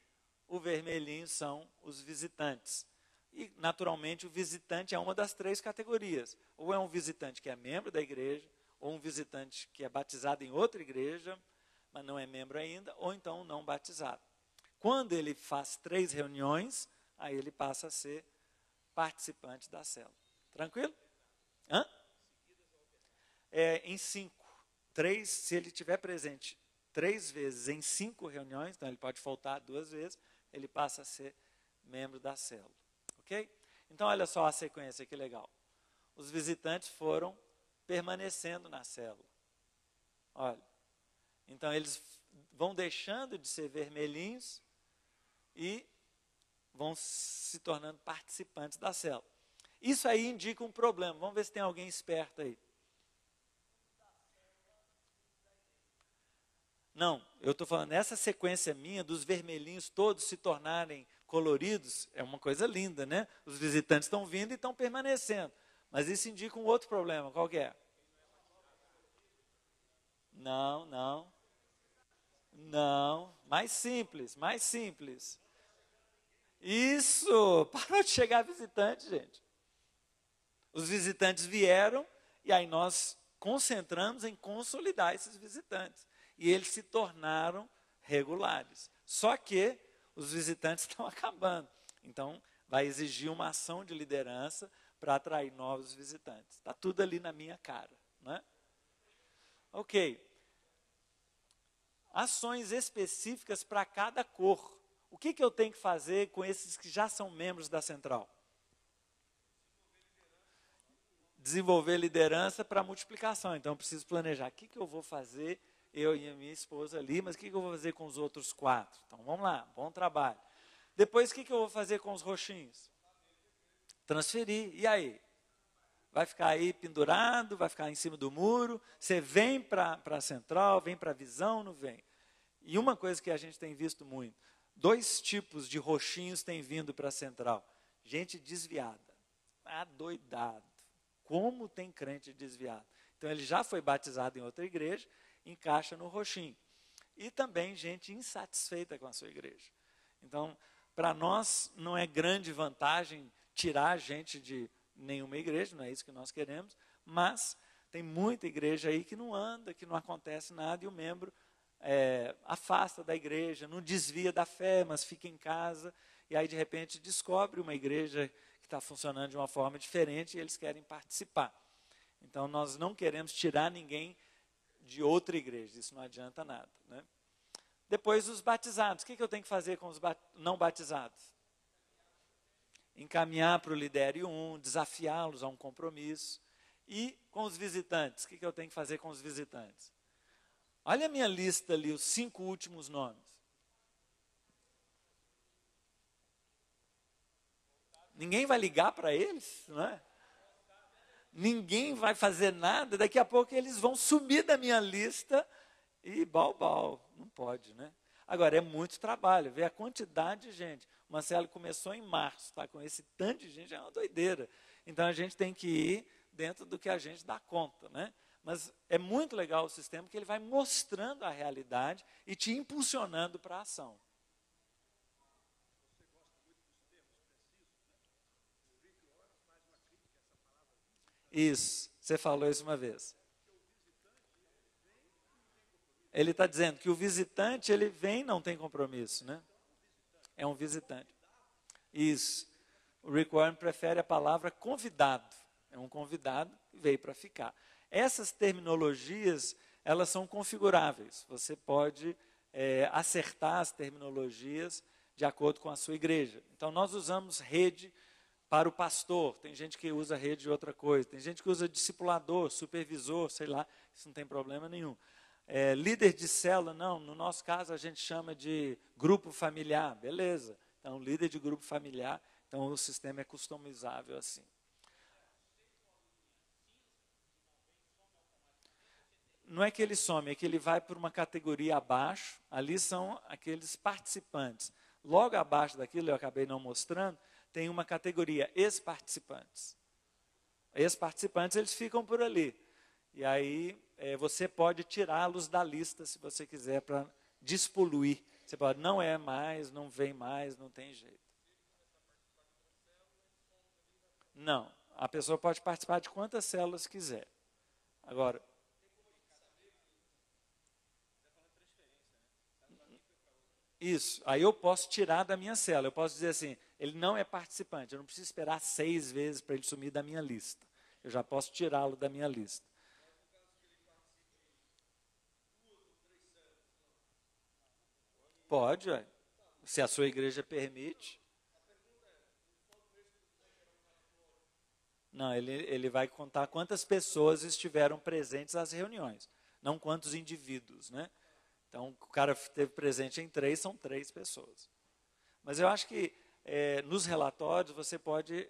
o vermelhinho são os visitantes. E, naturalmente, o visitante é uma das 3 categorias. Ou é um visitante que é membro da igreja, ou um visitante que é batizado em outra igreja, mas não é membro ainda, ou então um não batizado. Quando ele faz 3 reuniões, aí ele passa a ser participante da célula. Tranquilo? Em 5. se ele estiver presente 3 vezes em 5 reuniões, então ele pode faltar 2 vezes, ele passa a ser membro da célula. Ok? Então, olha só a sequência, que legal. Os visitantes foram permanecendo na célula. Olha, então eles vão deixando de ser vermelhinhos e vão se tornando participantes da célula. Isso aí indica um problema. Vamos ver se tem alguém esperto aí. Não, eu estou falando, essa sequência minha dos vermelhinhos todos se tornarem coloridos, é uma coisa linda, né? Os visitantes estão vindo e estão permanecendo. Mas isso indica um outro problema, qual que é? Não, mais simples, mais simples. Isso, parou de chegar visitante, gente. Os visitantes vieram e aí nós concentramos em consolidar esses visitantes. E eles se tornaram regulares. Só que os visitantes estão acabando. Então, vai exigir uma ação de liderança para atrair novos visitantes. Está tudo ali na minha cara, né? Ok. Ações específicas para cada cor. O que eu tenho que fazer com esses que já são membros da central? Desenvolver liderança para multiplicação. Então, eu preciso planejar. O que eu vou fazer, eu e a minha esposa ali, mas o que eu vou fazer com os outros 4? Então, vamos lá, bom trabalho. Depois, o que eu vou fazer com os roxinhos? Transferir. E aí? Vai ficar aí pendurado, vai ficar em cima do muro, você vem para a central, vem para a visão, não vem. E uma coisa que a gente tem visto muito, 2 tipos de roxinhos têm vindo para a central. Gente desviada, adoidado. Como tem crente desviado. Então ele já foi batizado em outra igreja, encaixa no roxinho. E também gente insatisfeita com a sua igreja. Então, para nós não é grande vantagem tirar a gente de nenhuma igreja, não é isso que nós queremos, mas tem muita igreja aí que não anda, que não acontece nada, e o membro afasta da igreja, não desvia da fé, mas fica em casa, e aí de repente descobre uma igreja que está funcionando de uma forma diferente e eles querem participar. Então nós não queremos tirar ninguém de outra igreja, isso não adianta nada, né? Depois os batizados, o que eu tenho que fazer com os não batizados? Encaminhar para o Lidere 1, desafiá-los a um compromisso. E com os visitantes, o que eu tenho que fazer com os visitantes? Olha a minha lista ali, os 5 últimos nomes. Ninguém vai ligar para eles, não é? Ninguém vai fazer nada, daqui a pouco eles vão sumir da minha lista e bal, não pode, né? Agora, é muito trabalho, ver a quantidade de gente. O Marcelo começou em março, tá? Com esse tanto de gente, é uma doideira. Então, a gente tem que ir dentro do que a gente dá conta, né? Mas é muito legal o sistema, porque ele vai mostrando a realidade e te impulsionando para a ação. Isso, você falou isso uma vez. Ele está dizendo que o visitante, ele vem e não tem compromisso, né? É um visitante. Isso. O Rick Warren prefere a palavra convidado. É um convidado que veio para ficar. Essas terminologias, elas são configuráveis. Você pode acertar as terminologias de acordo com a sua igreja. Então, nós usamos rede para o pastor. Tem gente que usa rede de outra coisa. Tem gente que usa discipulador, supervisor, sei lá. Isso não tem problema nenhum. Líder de célula, não. No nosso caso, a gente chama de grupo familiar. Beleza. Então, líder de grupo familiar. Então, o sistema é customizável assim. Não é que ele some, é que ele vai por uma categoria abaixo. Ali são aqueles participantes. Logo abaixo daquilo, eu acabei não mostrando, tem uma categoria, ex-participantes. Ex-participantes, eles ficam por ali. E aí, você pode tirá-los da lista, se você quiser, para despoluir. Você pode, não é mais, não vem mais, não tem jeito. Não, a pessoa pode participar de quantas células quiser. Agora, isso, aí eu posso tirar da minha célula. Eu posso dizer assim, ele não é participante, eu não preciso esperar 6 vezes para ele sumir da minha lista. Eu já posso tirá-lo da minha lista. Pode, ué. Se a sua igreja permite. Não, ele vai contar quantas pessoas estiveram presentes às reuniões, não quantos indivíduos, né? Então, o cara esteve presente em 3, são 3 pessoas. Mas eu acho que nos relatórios você pode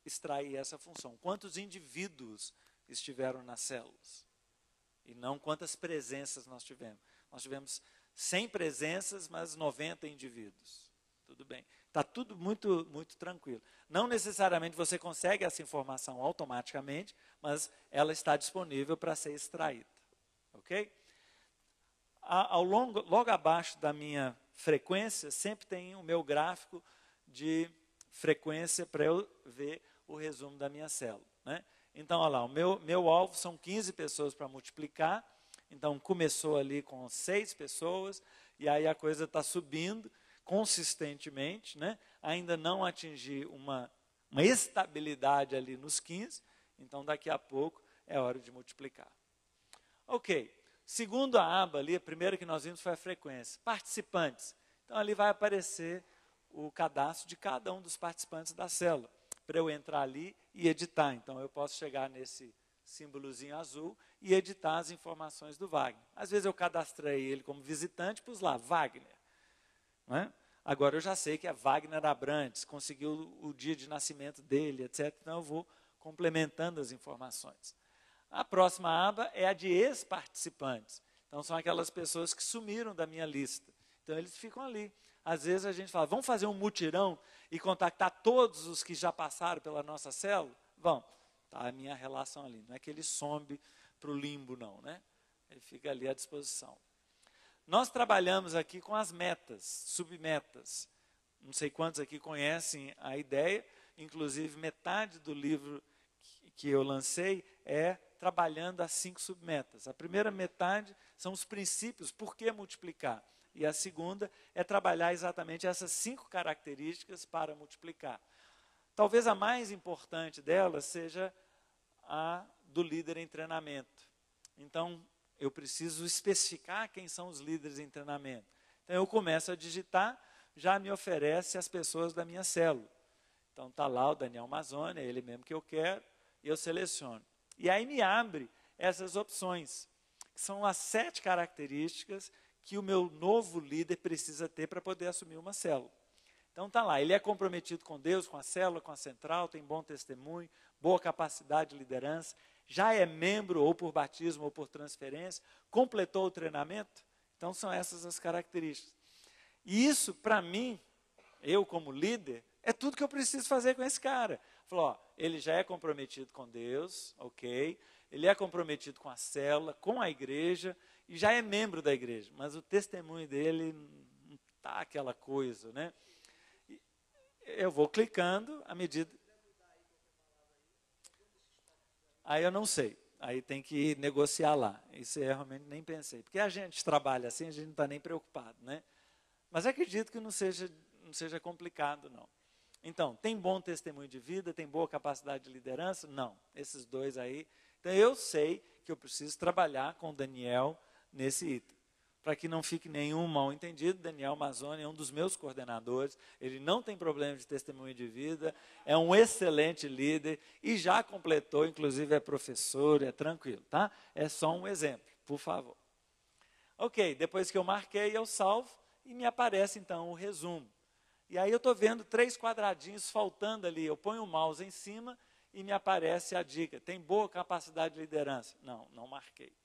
extrair essa função. Quantos indivíduos estiveram nas células? E não quantas presenças nós tivemos. Nós tivemos 100 presenças, mas 90 indivíduos. Tudo bem. Está tudo muito, muito tranquilo. Não necessariamente você consegue essa informação automaticamente, mas ela está disponível para ser extraída. Ok? Logo abaixo da minha frequência, sempre tem o meu gráfico de frequência para eu ver o resumo da minha célula, né? Então, olha lá, o meu alvo são 15 pessoas para multiplicar. Então, começou ali com 6 pessoas, e aí a coisa está subindo consistentemente, né? Ainda não atingi uma estabilidade ali nos 15, então daqui a pouco é hora de multiplicar. Ok, segundo a aba ali, a primeira que nós vimos foi a frequência. Participantes. Então, ali vai aparecer o cadastro de cada um dos participantes da célula, para eu entrar ali e editar. Então, eu posso chegar nesse símbolozinho azul e editar as informações do Wagner. Às vezes eu cadastrei ele como visitante, pus lá, Wagner. Não é? Agora eu já sei que é Wagner Abrantes, conseguiu o dia de nascimento dele, etc. Então eu vou complementando as informações. A próxima aba é a de ex-participantes. Então são aquelas pessoas que sumiram da minha lista. Então eles ficam ali. Às vezes a gente fala, vamos fazer um mutirão e contactar todos os que já passaram pela nossa célula? Vamos. Tá a minha relação ali. Não é que ele some para o limbo, não, né? Ele fica ali à disposição. Nós trabalhamos aqui com as metas, submetas. Não sei quantos aqui conhecem a ideia, inclusive metade do livro que eu lancei é trabalhando as 5 submetas. A primeira metade são os princípios, por que multiplicar? E a segunda é trabalhar exatamente essas 5 características para multiplicar. Talvez a mais importante delas seja a do líder em treinamento. Então, eu preciso especificar quem são os líderes em treinamento. Então, eu começo a digitar, já me oferece as pessoas da minha célula. Então, está lá o Daniel Mazzoni, é ele mesmo que eu quero, e eu seleciono. E aí me abre essas opções, que são as 7 características que o meu novo líder precisa ter para poder assumir uma célula. Então está lá, ele é comprometido com Deus, com a célula, com a central, tem bom testemunho, boa capacidade de liderança, já é membro ou por batismo ou por transferência, completou o treinamento. Então são essas as características. E isso, para mim, eu como líder, é tudo que eu preciso fazer com esse cara. Falou, ó, ele já é comprometido com Deus, ok, ele é comprometido com a célula, com a igreja, e já é membro da igreja, mas o testemunho dele não está aquela coisa, né? Eu vou clicando à medida... Aí eu não sei, aí tem que negociar lá. Isso eu realmente nem pensei. Porque a gente trabalha assim, a gente não está nem preocupado, né? Mas acredito que não seja complicado, não. Então, tem bom testemunho de vida, tem boa capacidade de liderança? Não, esses 2 aí. Então, eu sei que eu preciso trabalhar com o Daniel nesse item. Para que não fique nenhum mal entendido, Daniel Mazzoni é um dos meus coordenadores, ele não tem problema de testemunho de vida, é um excelente líder e já completou, inclusive é professor, é tranquilo, tá? É só um exemplo, por favor. Ok, depois que eu marquei, eu salvo e me aparece então o resumo. E aí eu estou vendo 3 quadradinhos faltando ali, eu ponho o mouse em cima e me aparece a dica, tem boa capacidade de liderança? Não, não marquei.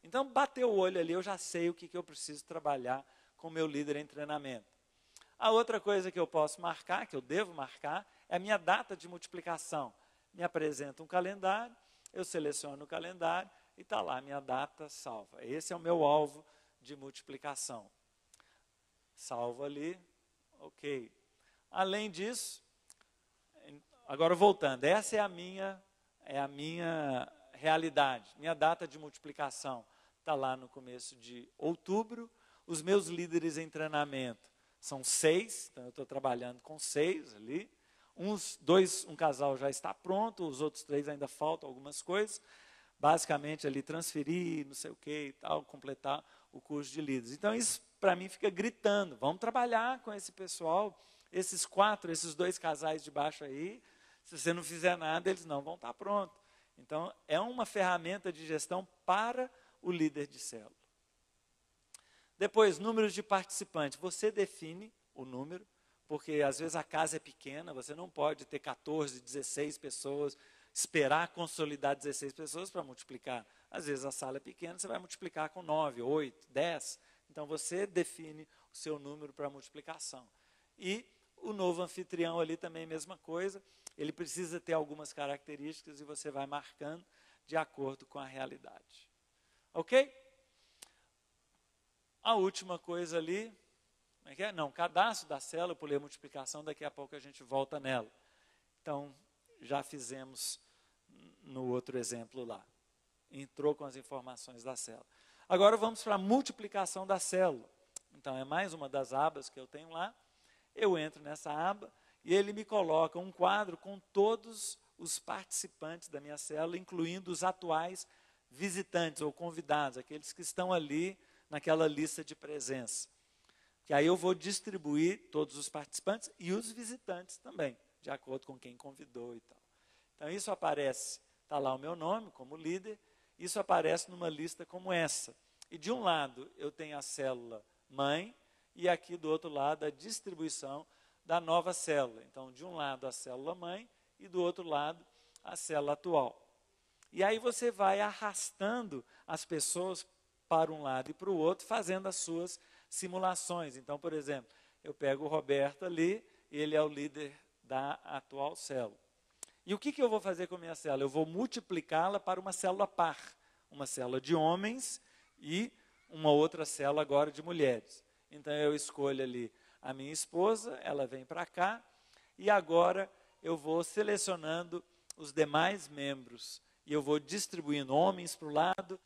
Então, bateu o olho ali, eu já sei o que eu preciso trabalhar com o meu líder em treinamento. A outra coisa que eu posso marcar, que eu devo marcar, é a minha data de multiplicação. Me apresenta um calendário, eu seleciono o calendário e está lá a minha data salva. Esse é o meu alvo de multiplicação. Salvo ali, ok. Além disso, agora voltando, essa é a minha realidade. Minha data de multiplicação está lá no começo de outubro. Os meus líderes em treinamento são 6, então eu estou trabalhando com 6 ali. Um casal já está pronto, os outros 3 ainda faltam algumas coisas. Basicamente ali transferir, não sei o que e tal, completar o curso de líderes. Então isso para mim, fica gritando, vamos trabalhar com esse pessoal, esses 2 casais de baixo aí, se você não fizer nada, eles não vão estar prontos. Então, é uma ferramenta de gestão para o líder de célula. Depois, números de participantes. Você define o número, porque às vezes a casa é pequena, você não pode ter 14, 16 pessoas, esperar consolidar 16 pessoas para multiplicar. Às vezes a sala é pequena, você vai multiplicar com 9, 8, 10. Então, você define o seu número para multiplicação. E o novo anfitrião ali também, mesma coisa. Ele precisa ter algumas características e você vai marcando de acordo com a realidade. Ok? A última coisa ali, como é que é? Não, cadastro da célula, eu pulei a multiplicação, daqui a pouco a gente volta nela. Então, já fizemos no outro exemplo lá. Entrou com as informações da célula. Agora vamos para a multiplicação da célula. Então, é mais uma das abas que eu tenho lá. Eu entro nessa aba e ele me coloca um quadro com todos os participantes da minha célula, incluindo os atuais visitantes ou convidados, aqueles que estão ali naquela lista de presença. Que aí eu vou distribuir todos os participantes e os visitantes também, de acordo com quem convidou e tal. Então, isso aparece, está lá o meu nome como líder, isso aparece numa lista como essa. E de um lado eu tenho a célula mãe e aqui do outro lado a distribuição da nova célula. Então, de um lado a célula mãe e do outro lado a célula atual. E aí você vai arrastando as pessoas para um lado e para o outro, fazendo as suas simulações. Então, por exemplo, eu pego o Roberto ali, ele é o líder da atual célula. E o que eu vou fazer com a minha célula? Eu vou multiplicá-la para uma célula par, uma célula de homens e uma outra célula agora de mulheres. Então, eu escolho ali a minha esposa, ela vem para cá, e agora eu vou selecionando os demais membros, e eu vou distribuindo homens para o lado,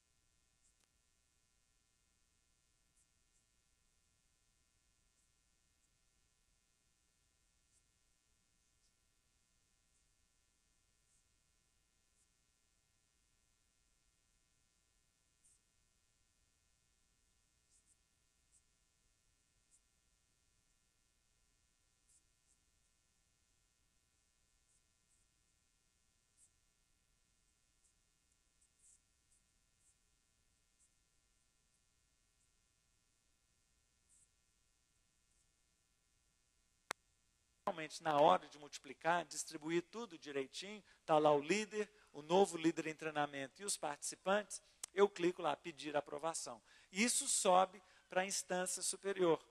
realmente na hora de multiplicar, distribuir tudo direitinho, está lá o líder, o novo líder em treinamento e os participantes, eu clico lá, pedir aprovação. E isso sobe para a instância superior.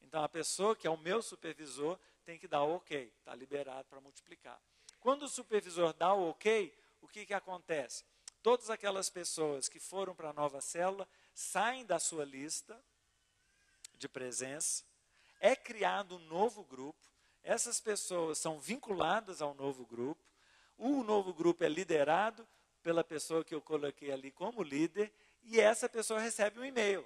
Então, a pessoa que é o meu supervisor tem que dar o ok, está liberado para multiplicar. Quando o supervisor dá o ok, o que acontece? Todas aquelas pessoas que foram para a nova célula saem da sua lista de presença, é criado um novo grupo, essas pessoas são vinculadas ao novo grupo, o novo grupo é liderado pela pessoa que eu coloquei ali como líder, e essa pessoa recebe um e-mail.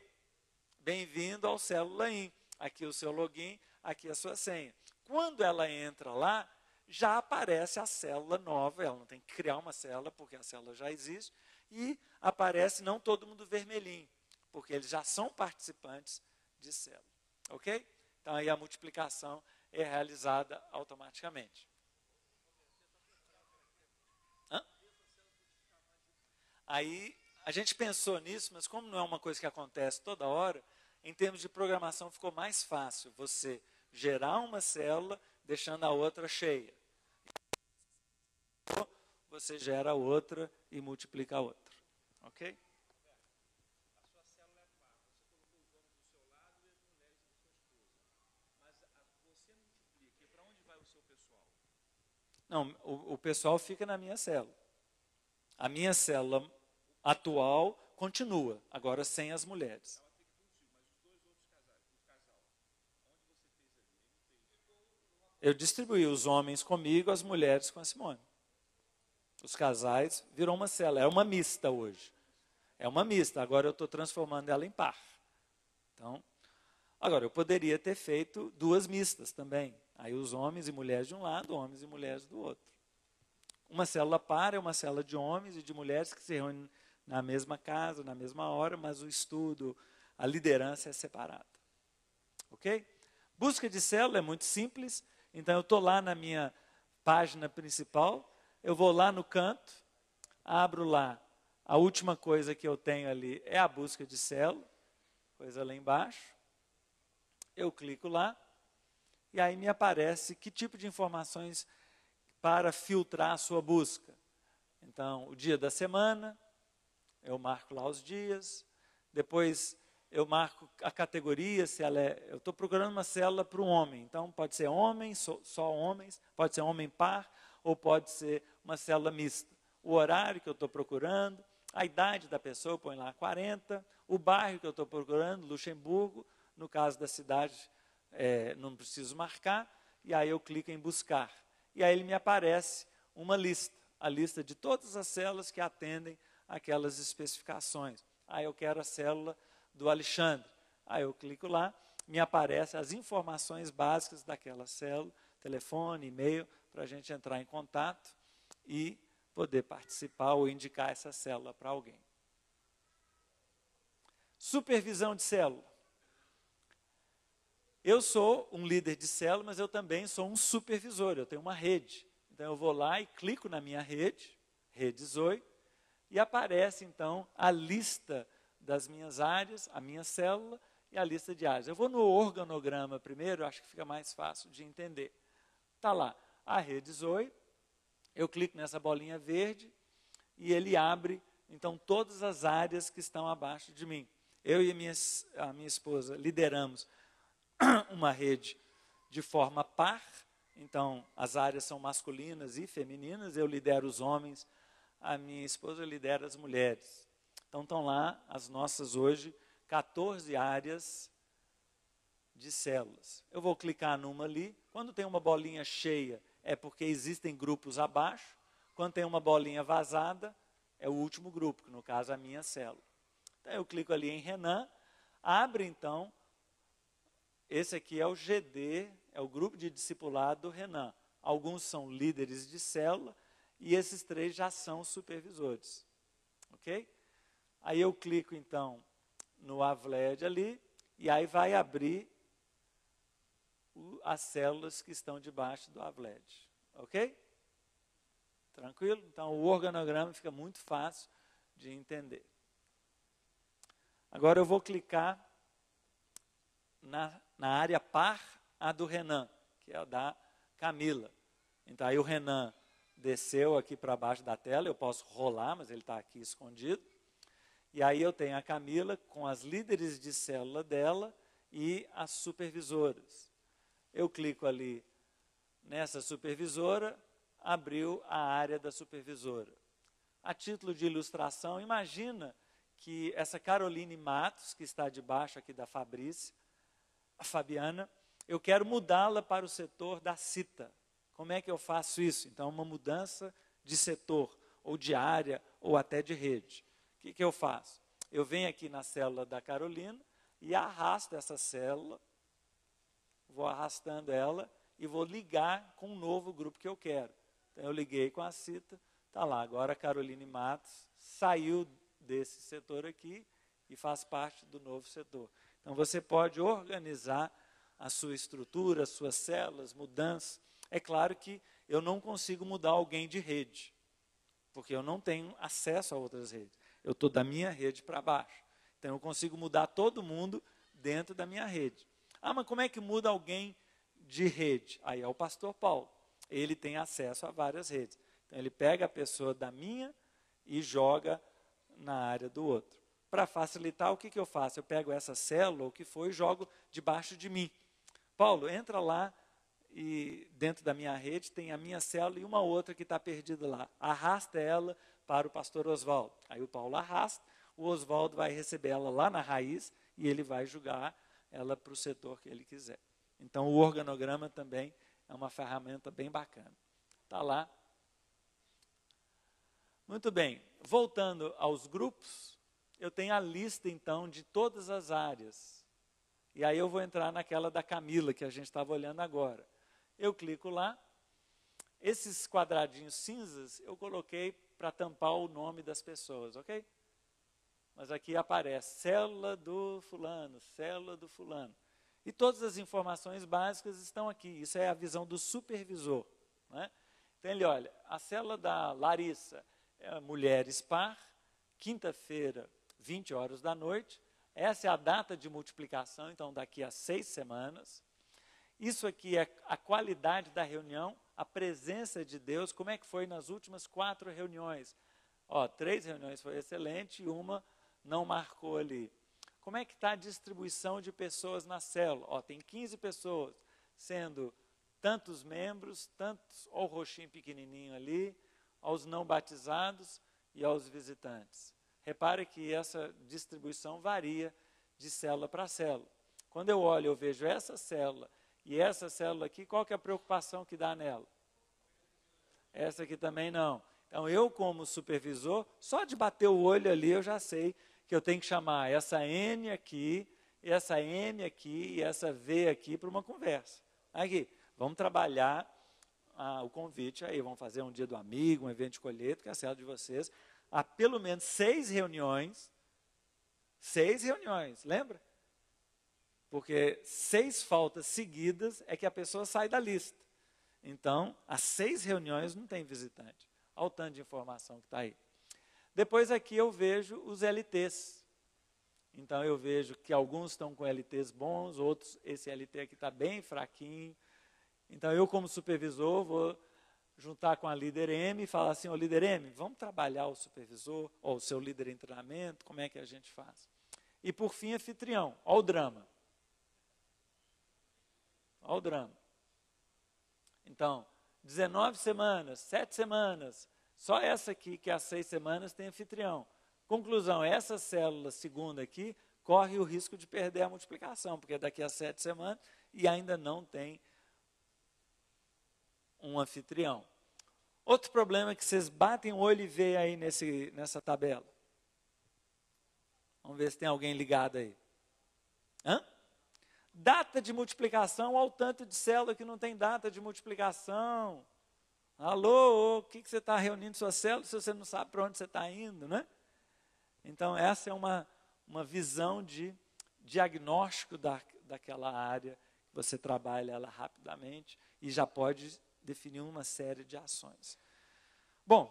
Bem-vindo ao Célula In. Aqui o seu login, aqui a sua senha. Quando ela entra lá, já aparece a célula nova, ela não tem que criar uma célula, porque a célula já existe, e aparece não todo mundo vermelhinho, porque eles já são participantes de célula. Ok? Então, aí a multiplicação é realizada automaticamente. Hã? Aí, a gente pensou nisso, mas como não é uma coisa que acontece toda hora, em termos de programação ficou mais fácil você gerar uma célula, deixando a outra cheia. Você gera outra e multiplica a outra. Ok? Não, o pessoal fica na minha célula. A minha célula atual continua, agora sem as mulheres. Eu distribuí os homens comigo, as mulheres com a Simone. Os casais virou uma célula, é uma mista hoje. É uma mista, agora eu estou transformando ela em par. Então, agora eu poderia ter feito 2 mistas também. Aí os homens e mulheres de um lado, homens e mulheres do outro. Uma célula par é uma célula de homens e de mulheres que se reúnem na mesma casa, na mesma hora, mas o estudo, a liderança é separada. ok? Busca de célula é muito simples, então eu estou lá na minha página principal, eu vou lá no canto, abro lá, a última coisa que eu tenho ali é a busca de célula, coisa lá embaixo, eu clico lá, e aí me aparece que tipo de informações para filtrar a sua busca. Então, o dia da semana, eu marco lá os dias, depois eu marco a categoria, se ela é, eu estou procurando uma célula para um homem, então pode ser homem, só homens, pode ser homem par, ou pode ser uma célula mista. O horário que eu estou procurando, a idade da pessoa, eu ponho lá 40, o bairro que eu estou procurando, Luxemburgo, no caso da cidade, não preciso marcar, e aí eu clico em buscar. E aí ele me aparece uma lista, a lista de todas as células que atendem aquelas especificações. Aí eu quero a célula do Alexandre. Aí eu clico lá, me aparecem as informações básicas daquela célula, telefone, e-mail, para a gente entrar em contato e poder participar ou indicar essa célula para alguém. Supervisão de célula. Eu sou um líder de célula, mas eu também sou um supervisor, eu tenho uma rede. Então eu vou lá e clico na minha rede, Rede Zoe, e aparece então a lista das minhas áreas, a minha célula e a lista de áreas. Eu vou no organograma primeiro, acho que fica mais fácil de entender. Está lá, a Rede Zoe, eu clico nessa bolinha verde e ele abre então todas as áreas que estão abaixo de mim. Eu e a minha esposa lideramos uma rede de forma par, então as áreas são masculinas e femininas, eu lidero os homens, a minha esposa lidera as mulheres. Então estão lá as nossas hoje 14 áreas de células. Eu vou clicar numa ali, quando tem uma bolinha cheia é porque existem grupos abaixo, quando tem uma bolinha vazada é o último grupo, que no caso é a minha célula. Então eu clico ali em Renan, abre então, esse aqui é o GD, é o grupo de discipulado do Renan. Alguns são líderes de célula e esses 3 já são supervisores. Ok? Aí eu clico então no Avled ali e aí vai abrir as células que estão debaixo do Avled. Ok? Tranquilo? Então o organograma fica muito fácil de entender. Agora eu vou clicar na área par, a do Renan, que é a da Camila. Então aí o Renan desceu aqui para baixo da tela, eu posso rolar, mas ele está aqui escondido. E aí eu tenho a Camila com as líderes de célula dela e as supervisoras. Eu clico ali nessa supervisora, abriu a área da supervisora. A título de ilustração, imagina que essa Caroline Matos, que está debaixo aqui da Fabrícia, a Fabiana, eu quero mudá-la para o setor da CITA. Como é que eu faço isso? Então, uma mudança de setor, ou de área, ou até de rede. O que eu faço? Eu venho aqui na célula da Carolina e arrasto essa célula, vou arrastando ela e vou ligar com um novo grupo que eu quero. Então, eu liguei com a CITA, está lá, agora a Caroline Matos saiu desse setor aqui e faz parte do novo setor. Então, você pode organizar a sua estrutura, as suas células, mudanças. É claro que eu não consigo mudar alguém de rede, porque eu não tenho acesso a outras redes. Eu estou da minha rede para baixo. Então, eu consigo mudar todo mundo dentro da minha rede. Ah, mas como é que muda alguém de rede? Aí é o pastor Paulo. Ele tem acesso a várias redes. Então, ele pega a pessoa da minha e joga na área do outro. Para facilitar, o que eu faço? Eu pego essa célula, o que foi, e jogo debaixo de mim. Paulo, entra lá e dentro da minha rede tem a minha célula e uma outra que está perdida lá. Arrasta ela para o pastor Oswaldo. Aí o Paulo arrasta, o Oswaldo vai receber ela lá na raiz e ele vai jogar ela para o setor que ele quiser. Então o organograma também é uma ferramenta bem bacana. Está lá. Muito bem, voltando aos grupos, eu tenho a lista então de todas as áreas. E aí eu vou entrar naquela da Camila que a gente estava olhando agora. Eu clico lá, esses quadradinhos cinzas eu coloquei para tampar o nome das pessoas, ok? Mas aqui aparece célula do fulano, célula do fulano. E todas as informações básicas estão aqui. Isso é a visão do supervisor, né? Então ele olha, a célula da Larissa é mulheres par, quinta-feira, 20 horas da noite. Essa é a data de multiplicação, então daqui a 6 semanas. Isso aqui é a qualidade da reunião, a presença de Deus, como é que foi nas últimas 4 reuniões. 3 reuniões foi excelente e uma não marcou ali. Como é que está a distribuição de pessoas na célula? Tem 15 pessoas, sendo tantos membros, tantos, o roxinho pequenininho ali, aos não batizados e aos visitantes. Repare que essa distribuição varia de célula para célula. Quando eu olho, eu vejo essa célula e essa célula aqui, qual que é a preocupação que dá nela? Essa aqui também não. Então, eu como supervisor, só de bater o olho ali, eu já sei que eu tenho que chamar essa N aqui, essa M aqui e essa V aqui para uma conversa. Aqui, vamos trabalhar o convite aí, vamos fazer um dia do amigo, um evento de colheita, que é a célula de vocês, há pelo menos 6 reuniões, lembra? Porque 6 faltas seguidas é que a pessoa sai da lista. Então, às 6 reuniões não tem visitante. Olha o tanto de informação que está aí. Depois aqui eu vejo os LTs. Então eu vejo que alguns estão com LTs bons, outros, esse LT aqui está bem fraquinho. Então eu como supervisor vou juntar com a líder M e falar assim, líder M, vamos trabalhar o supervisor, ou o seu líder em treinamento, como é que a gente faz? E por fim, anfitrião, olha o drama. Olha o drama. Então, 19 semanas, 7 semanas, só essa aqui, que é as 6 semanas, tem anfitrião. Conclusão, essa célula segunda aqui corre o risco de perder a multiplicação, porque daqui a 7 semanas e ainda não tem um anfitrião. Outro problema que vocês batem o olho e veem aí nessa tabela. Vamos ver se tem alguém ligado aí. Data de multiplicação, ao tanto de célula que não tem data de multiplicação. Alô, o que você está reunindo sua célula se você não sabe para onde você está indo, né? Então, essa é uma visão de diagnóstico daquela área, que você trabalha ela rapidamente e já pode definir uma série de ações. Bom,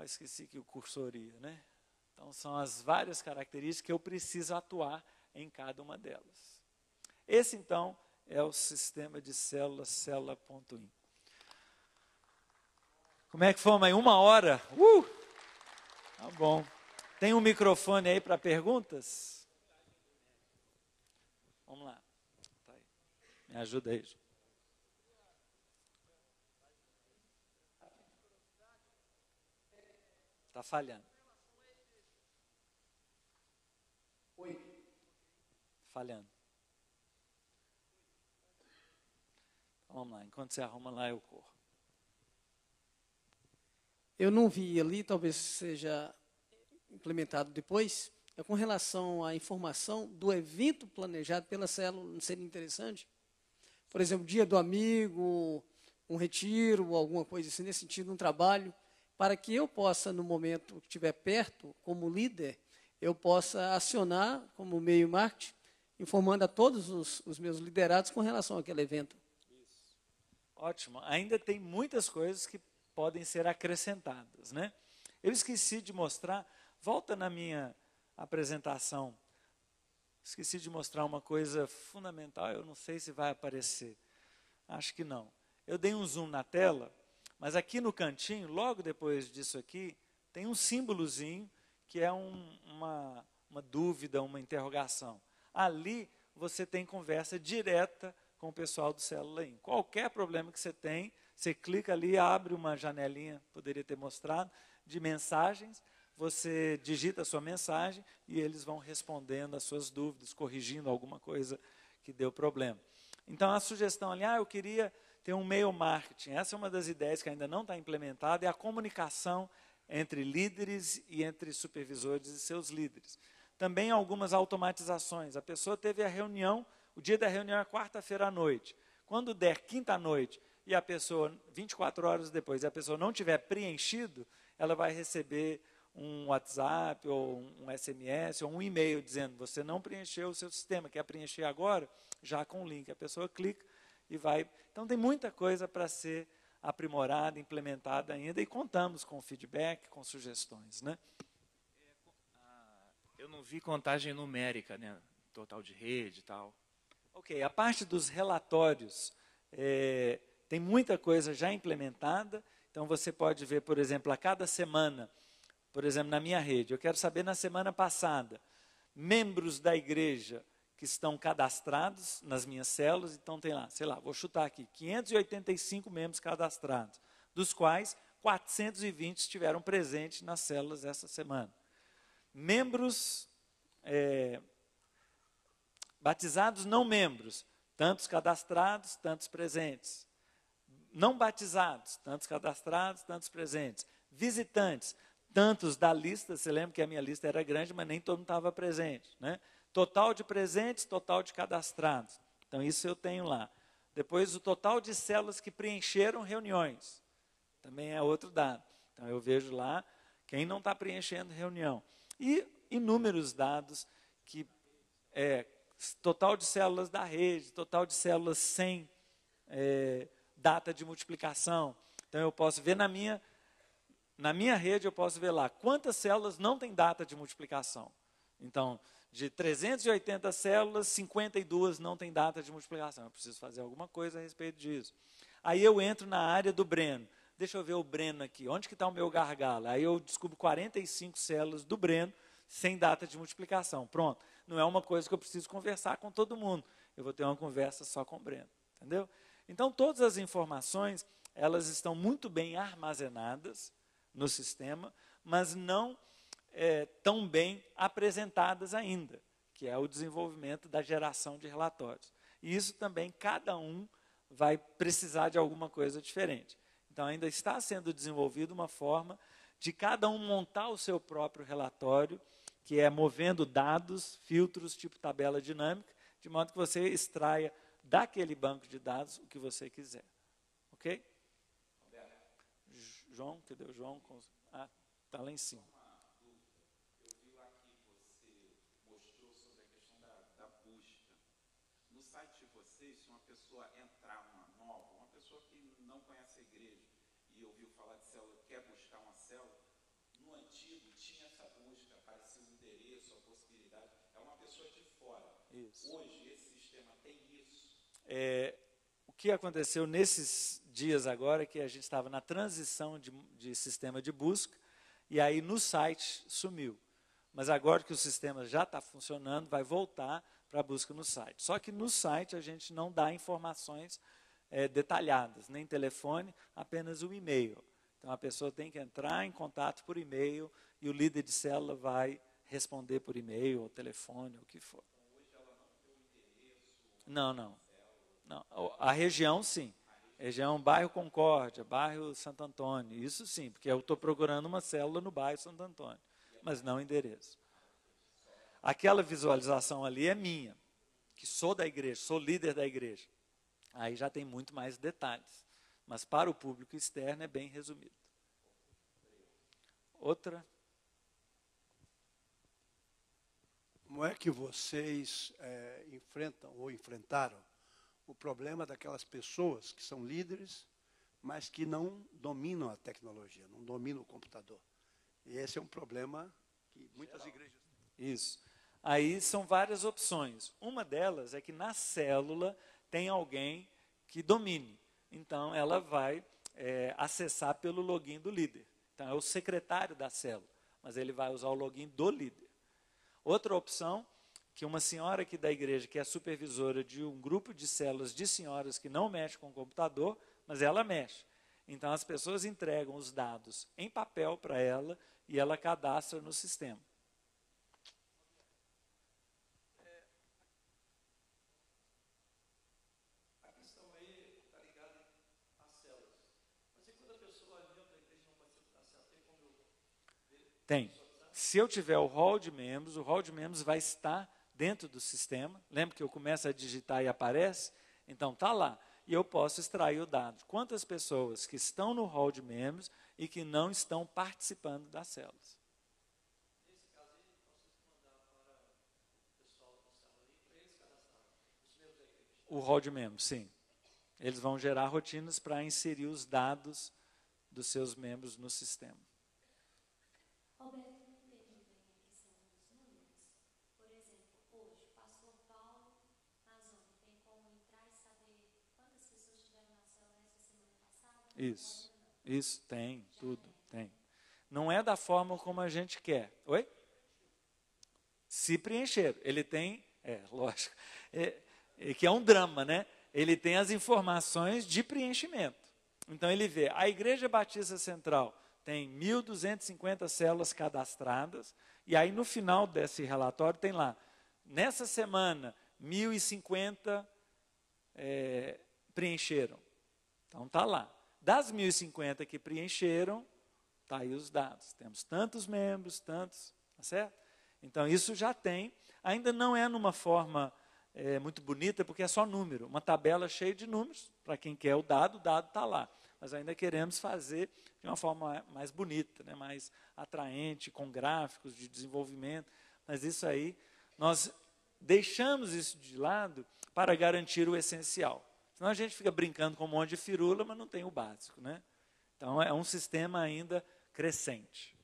esqueci que o cursor ia, né? Então, são as várias características que eu preciso atuar em cada uma delas. Esse, então, é o sistema de células, célula.in. Como é que fomos aí? 1 hora? Tá bom. Tem um microfone aí para perguntas? Vamos lá. Tá aí. Me ajuda aí. Está falhando. Oi. Falhando. Vamos lá, enquanto você arruma lá, eu corro. Eu não vi ali, talvez seja implementado depois, com relação à informação do evento planejado pela célula, não seria interessante? Por exemplo, dia do amigo, um retiro, alguma coisa assim, nesse sentido, um trabalho, para que eu possa, no momento que estiver perto, como líder, eu possa acionar como meio marketing, informando a todos os meus liderados com relação àquele evento. Isso. Ótimo. Ainda tem muitas coisas que podem ser acrescentadas, né? Eu esqueci de mostrar, volta na minha apresentação, esqueci de mostrar uma coisa fundamental, eu não sei se vai aparecer, acho que não. Eu dei um zoom na tela, mas aqui no cantinho, logo depois disso aqui, tem um símbolozinho que é uma dúvida, uma interrogação. Ali você tem conversa direta com o pessoal do Célula In. Qualquer problema que você tem, você clica ali, abre uma janelinha, poderia ter mostrado, de mensagens, você digita a sua mensagem e eles vão respondendo as suas dúvidas, corrigindo alguma coisa que deu problema. Então, a sugestão ali, eu queria ter um e-mail marketing. Essa é uma das ideias que ainda não está implementada, é a comunicação entre líderes e entre supervisores e seus líderes. Também algumas automatizações. A pessoa teve a reunião, o dia da reunião é quarta-feira à noite. Quando der quinta à noite e a pessoa, 24 horas depois, e a pessoa não tiver preenchido, ela vai receber um WhatsApp, ou um SMS, ou um e-mail dizendo, você não preencheu o seu sistema, quer preencher agora? Já com o link, a pessoa clica e vai. Então, tem muita coisa para ser aprimorada, implementada ainda, e contamos com feedback, com sugestões, né? Eu não vi contagem numérica, né? Total de rede e tal. Ok, a parte dos relatórios, tem muita coisa já implementada, então você pode ver, por exemplo, a cada semana, por exemplo, na minha rede, eu quero saber na semana passada, membros da igreja que estão cadastrados nas minhas células, então tem lá, sei lá, vou chutar aqui, 585 membros cadastrados, dos quais 420 estiveram presentes nas células essa semana. Membros batizados não membros, tantos cadastrados, tantos presentes. Não batizados, tantos cadastrados, tantos presentes. Visitantes, tantos da lista, você lembra que a minha lista era grande, mas nem todo mundo estava presente, né? Total de presentes, total de cadastrados. Então, isso eu tenho lá. Depois, o total de células que preencheram reuniões. Também é outro dado. Então, eu vejo lá quem não está preenchendo reunião. E inúmeros dados, que total de células da rede, total de células sem data de multiplicação. Então, eu posso ver na minha rede, eu posso ver lá quantas células não têm data de multiplicação. Então, de 380 células, 52 não têm data de multiplicação. Eu preciso fazer alguma coisa a respeito disso. Aí eu entro na área do Breno. Deixa eu ver o Breno aqui. Onde que está o meu gargalo? Aí eu descubro 45 células do Breno sem data de multiplicação. Pronto. Não é uma coisa que eu preciso conversar com todo mundo. Eu vou ter uma conversa só com o Breno. Entendeu? Então, todas as informações, elas estão muito bem armazenadas no sistema, mas não tão bem apresentadas ainda, que é o desenvolvimento da geração de relatórios. E isso também, cada um vai precisar de alguma coisa diferente. Então, ainda está sendo desenvolvida uma forma de cada um montar o seu próprio relatório, que é movendo dados, filtros, tipo tabela dinâmica, de modo que você extraia daquele banco de dados o que você quiser. Ok? João, cadê o João? Ah, está lá em cima. Eu vi lá que você mostrou sobre a questão da busca. No site de vocês, se uma pessoa entrar uma nova, uma pessoa que não conhece a igreja e ouviu falar de célula, quer buscar uma célula, no antigo tinha essa busca, aparecia o endereço, a possibilidade, é uma pessoa de fora. Isso. Hoje, esse sistema tem isso. O que aconteceu nesses dias agora, que a gente estava na transição de sistema de busca, e aí no site sumiu. Mas agora que o sistema já está funcionando, vai voltar para a busca no site. Só que no site a gente não dá informações detalhadas, nem telefone, apenas o e-mail. Então a pessoa tem que entrar em contato por e-mail e o líder de célula vai responder por e-mail, ou telefone, ou o que for. Então, hoje ela não tem o endereço? Não. A região, sim. Região bairro Concórdia, bairro Santo Antônio, isso sim, porque eu estou procurando uma célula no bairro Santo Antônio, mas não endereço. Aquela visualização ali é minha, que sou da igreja, sou líder da igreja. Aí já tem muito mais detalhes, mas para o público externo é bem resumido. Outra? Como é que vocês enfrentam ou enfrentaram o problema daquelas pessoas que são líderes, mas que não dominam a tecnologia, não dominam o computador? E esse é um problema que muitas igrejas têm. Isso. Aí são várias opções. Uma delas é que na célula tem alguém que domine. Então, ela vai acessar pelo login do líder. Então, é o secretário da célula, mas ele vai usar o login do líder. Outra opção, que uma senhora aqui da igreja, que é supervisora de um grupo de células de senhoras que não mexe com o computador, mas ela mexe. Então, as pessoas entregam os dados em papel para ela e ela cadastra no sistema. A questão aí está ligada às células. Mas e quando a pessoa é membro da igreja não participa da célula, tem como eu ver? Tem. Se eu tiver o hall de membros vai estar dentro do sistema. Lembra que eu começo a digitar e aparece? Então, está lá. E eu posso extrair o dado. Quantas pessoas que estão no hall de membros e que não estão participando das células. O rol de membros, sim. Eles vão gerar rotinas para inserir os dados dos seus membros no sistema. Roberto, não entendi bem a questão dos números. Por exemplo, hoje, o pastor Paulo Razão tem como entrar e saber quantas pessoas tiveram na célula essa semana passada? Isso, tem, tudo, tem. Não é da forma como a gente quer. Oi? Se preencher. Ele tem, lógico, que é um drama, né? Ele tem as informações de preenchimento. Então ele vê, a Igreja Batista Central tem 1.250 células cadastradas, e aí no final desse relatório tem lá, nessa semana, 1.050 preencheram. Então está lá. Das 1.050 que preencheram, está aí os dados. Temos tantos membros, tantos, tá certo? Então isso já tem, ainda não é numa forma muito bonita, porque é só número, uma tabela cheia de números, para quem quer o dado está lá. Mas ainda queremos fazer de uma forma mais bonita, né, mais atraente, com gráficos de desenvolvimento. Mas isso aí, nós deixamos isso de lado para garantir o essencial. Senão a gente fica brincando com um monte de firula, mas não tem o básico, né? Então é um sistema ainda crescente.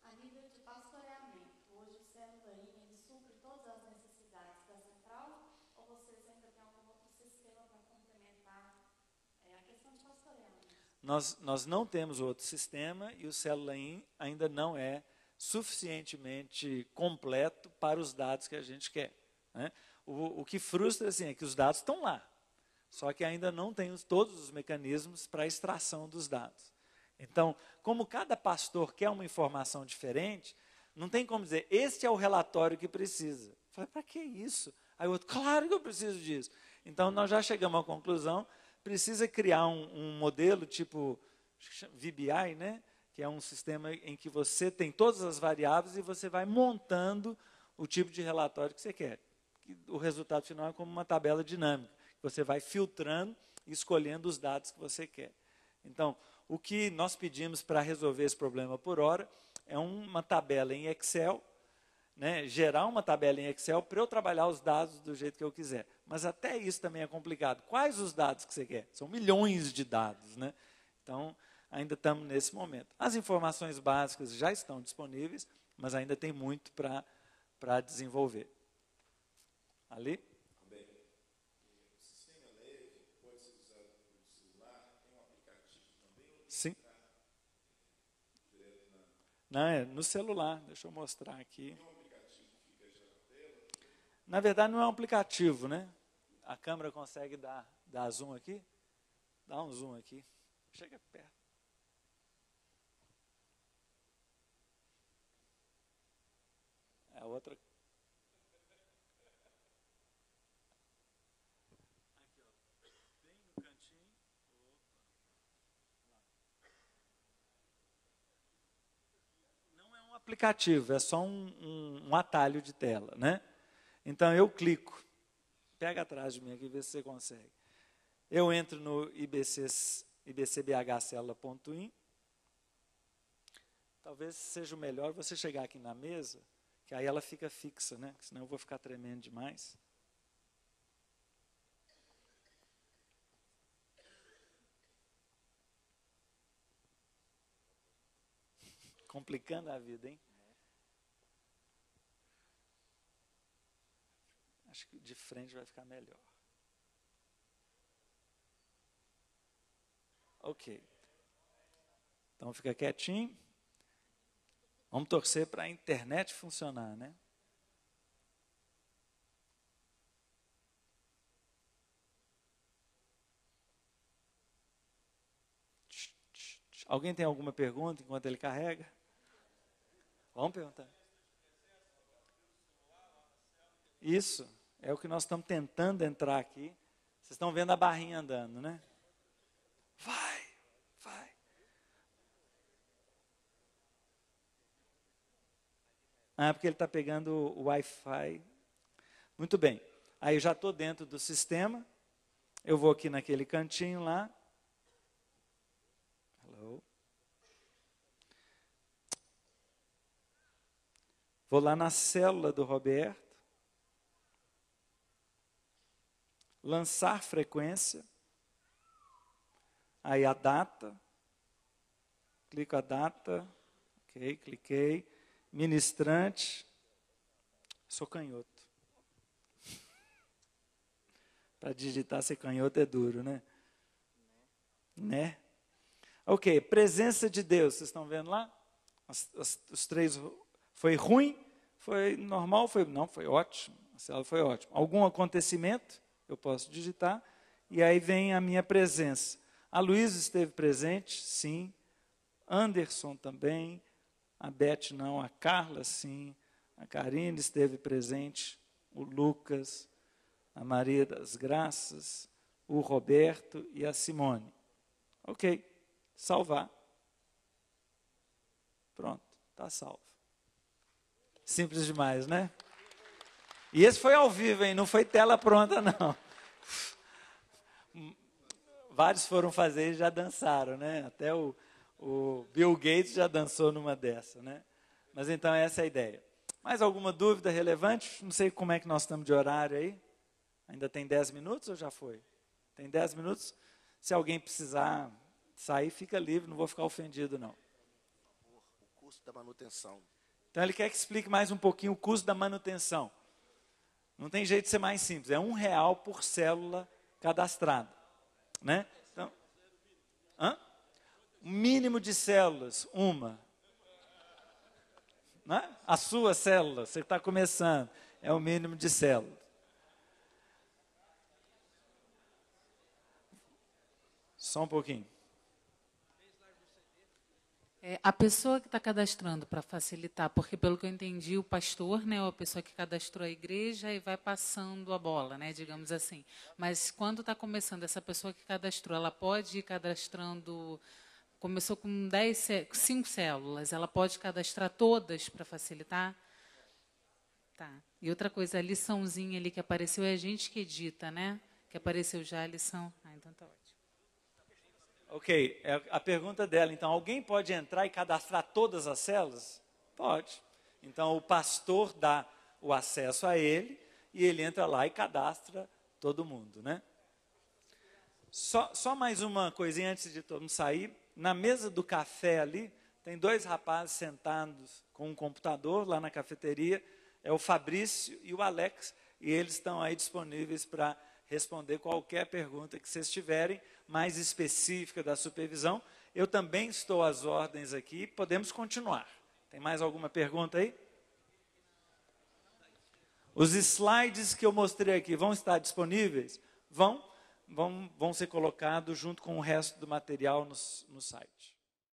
A nível de pastoreamento, hoje o Célula-In, ele supre todas as necessidades da central, ou vocês ainda têm algum outro sistema para complementar a questão de pastoreamento? Nós não temos outro sistema e o Célula-In ainda não é suficientemente completo para os dados que a gente quer, né? O que frustra assim, é que os dados estão lá, só que ainda não tem todos os mecanismos para a extração dos dados. Então, como cada pastor quer uma informação diferente, não tem como dizer, este é o relatório que precisa. Eu falei, para que isso? Aí o outro, claro que eu preciso disso. Então, nós já chegamos à conclusão, precisa criar um modelo tipo VBI, né? Que é um sistema em que você tem todas as variáveis e você vai montando o tipo de relatório que você quer. O resultado final é como uma tabela dinâmica. Você vai filtrando e escolhendo os dados que você quer. Então, o que nós pedimos para resolver esse problema por hora é uma tabela em Excel, né, gerar uma tabela em Excel para eu trabalhar os dados do jeito que eu quiser. Mas até isso também é complicado. Quais os dados que você quer? São milhões de dados, né? Então, ainda estamos nesse momento. As informações básicas já estão disponíveis, mas ainda tem muito para desenvolver. Ali? Sim. Não, é no celular. Deixa eu mostrar aqui. Na verdade, não é um aplicativo, né? A câmera consegue dar zoom aqui? Dá um zoom aqui. Chega perto. É a outra. Aqui, ó. Bem no cantinho. Não é um aplicativo, é só um atalho de tela, né? Então eu clico. Pega atrás de mim aqui e vê se você consegue. Eu entro no ibcbhcélula.in. Talvez seja o melhor você chegar aqui na mesa, que aí ela fica fixa, né? Senão eu vou ficar tremendo demais. Complicando a vida, hein? Acho que de frente vai ficar melhor. Ok. Então fica quietinho. Vamos torcer para a internet funcionar, né? Alguém tem alguma pergunta enquanto ele carrega? Vamos perguntar. Isso, é o que nós estamos tentando entrar aqui. Vocês estão vendo a barrinha andando, né? Vai. Ah, porque ele está pegando o Wi-Fi. Muito bem. Aí eu já estou dentro do sistema. Eu vou aqui naquele cantinho lá. Hello. Vou lá na célula do Roberto. lançar frequência, aí a data, clico a data, ok, cliquei, ministrante, sou canhoto. Para digitar ser canhoto é duro, né? Né? Ok, presença de Deus, vocês estão vendo lá? Os três, foi ruim, foi normal, foi ótimo, a célula foi ótima. Algum acontecimento, eu posso digitar, e aí vem a minha presença. A Luísa esteve presente, sim. Anderson também, a Beth não, a Carla sim, a Karine esteve presente, o Lucas, a Maria das Graças, o Roberto e a Simone. Ok, salvar. Pronto, está salvo. Simples demais, né? E esse foi ao vivo, hein? Não foi tela pronta, não. Vários foram fazer e já dançaram, né? Até o Bill Gates já dançou numa dessa, né? Mas então essa é a ideia. Mais alguma dúvida relevante? Não sei como é que nós estamos de horário aí. Ainda tem 10 minutos ou já foi? Tem 10 minutos? Se alguém precisar sair, fica livre, não vou ficar ofendido, não. O custo da manutenção. Então ele quer que explique mais um pouquinho o custo da manutenção. Não tem jeito de ser mais simples. É R$1 por célula cadastrada, né? Então, o mínimo de células, uma. Né? A sua célula, você está começando, é o mínimo de células. Só um pouquinho. A pessoa que está cadastrando para facilitar, porque pelo que eu entendi, o pastor, né, ou a pessoa que cadastrou a igreja e vai passando a bola, né, digamos assim. Mas quando está começando, essa pessoa que cadastrou, ela pode ir cadastrando, começou com 5 células, ela pode cadastrar todas para facilitar? Tá. E outra coisa, a liçãozinha ali que apareceu, é a gente que edita, né? Que apareceu já a lição. Então tá ótimo. Ok, a pergunta dela, então, alguém pode entrar e cadastrar todas as células? Pode. Então, o pastor dá o acesso a ele, e ele entra lá e cadastra todo mundo, né? Só mais uma coisinha antes de todo mundo sair. Na mesa do café ali, tem 2 rapazes sentados com um computador lá na cafeteria, é o Fabrício e o Alex, e eles estão aí disponíveis para responder qualquer pergunta que vocês tiverem, mais específica da supervisão. Eu também estou às ordens aqui, podemos continuar. Tem mais alguma pergunta aí? Os slides que eu mostrei aqui vão estar disponíveis? Vão ser colocados junto com o resto do material no site.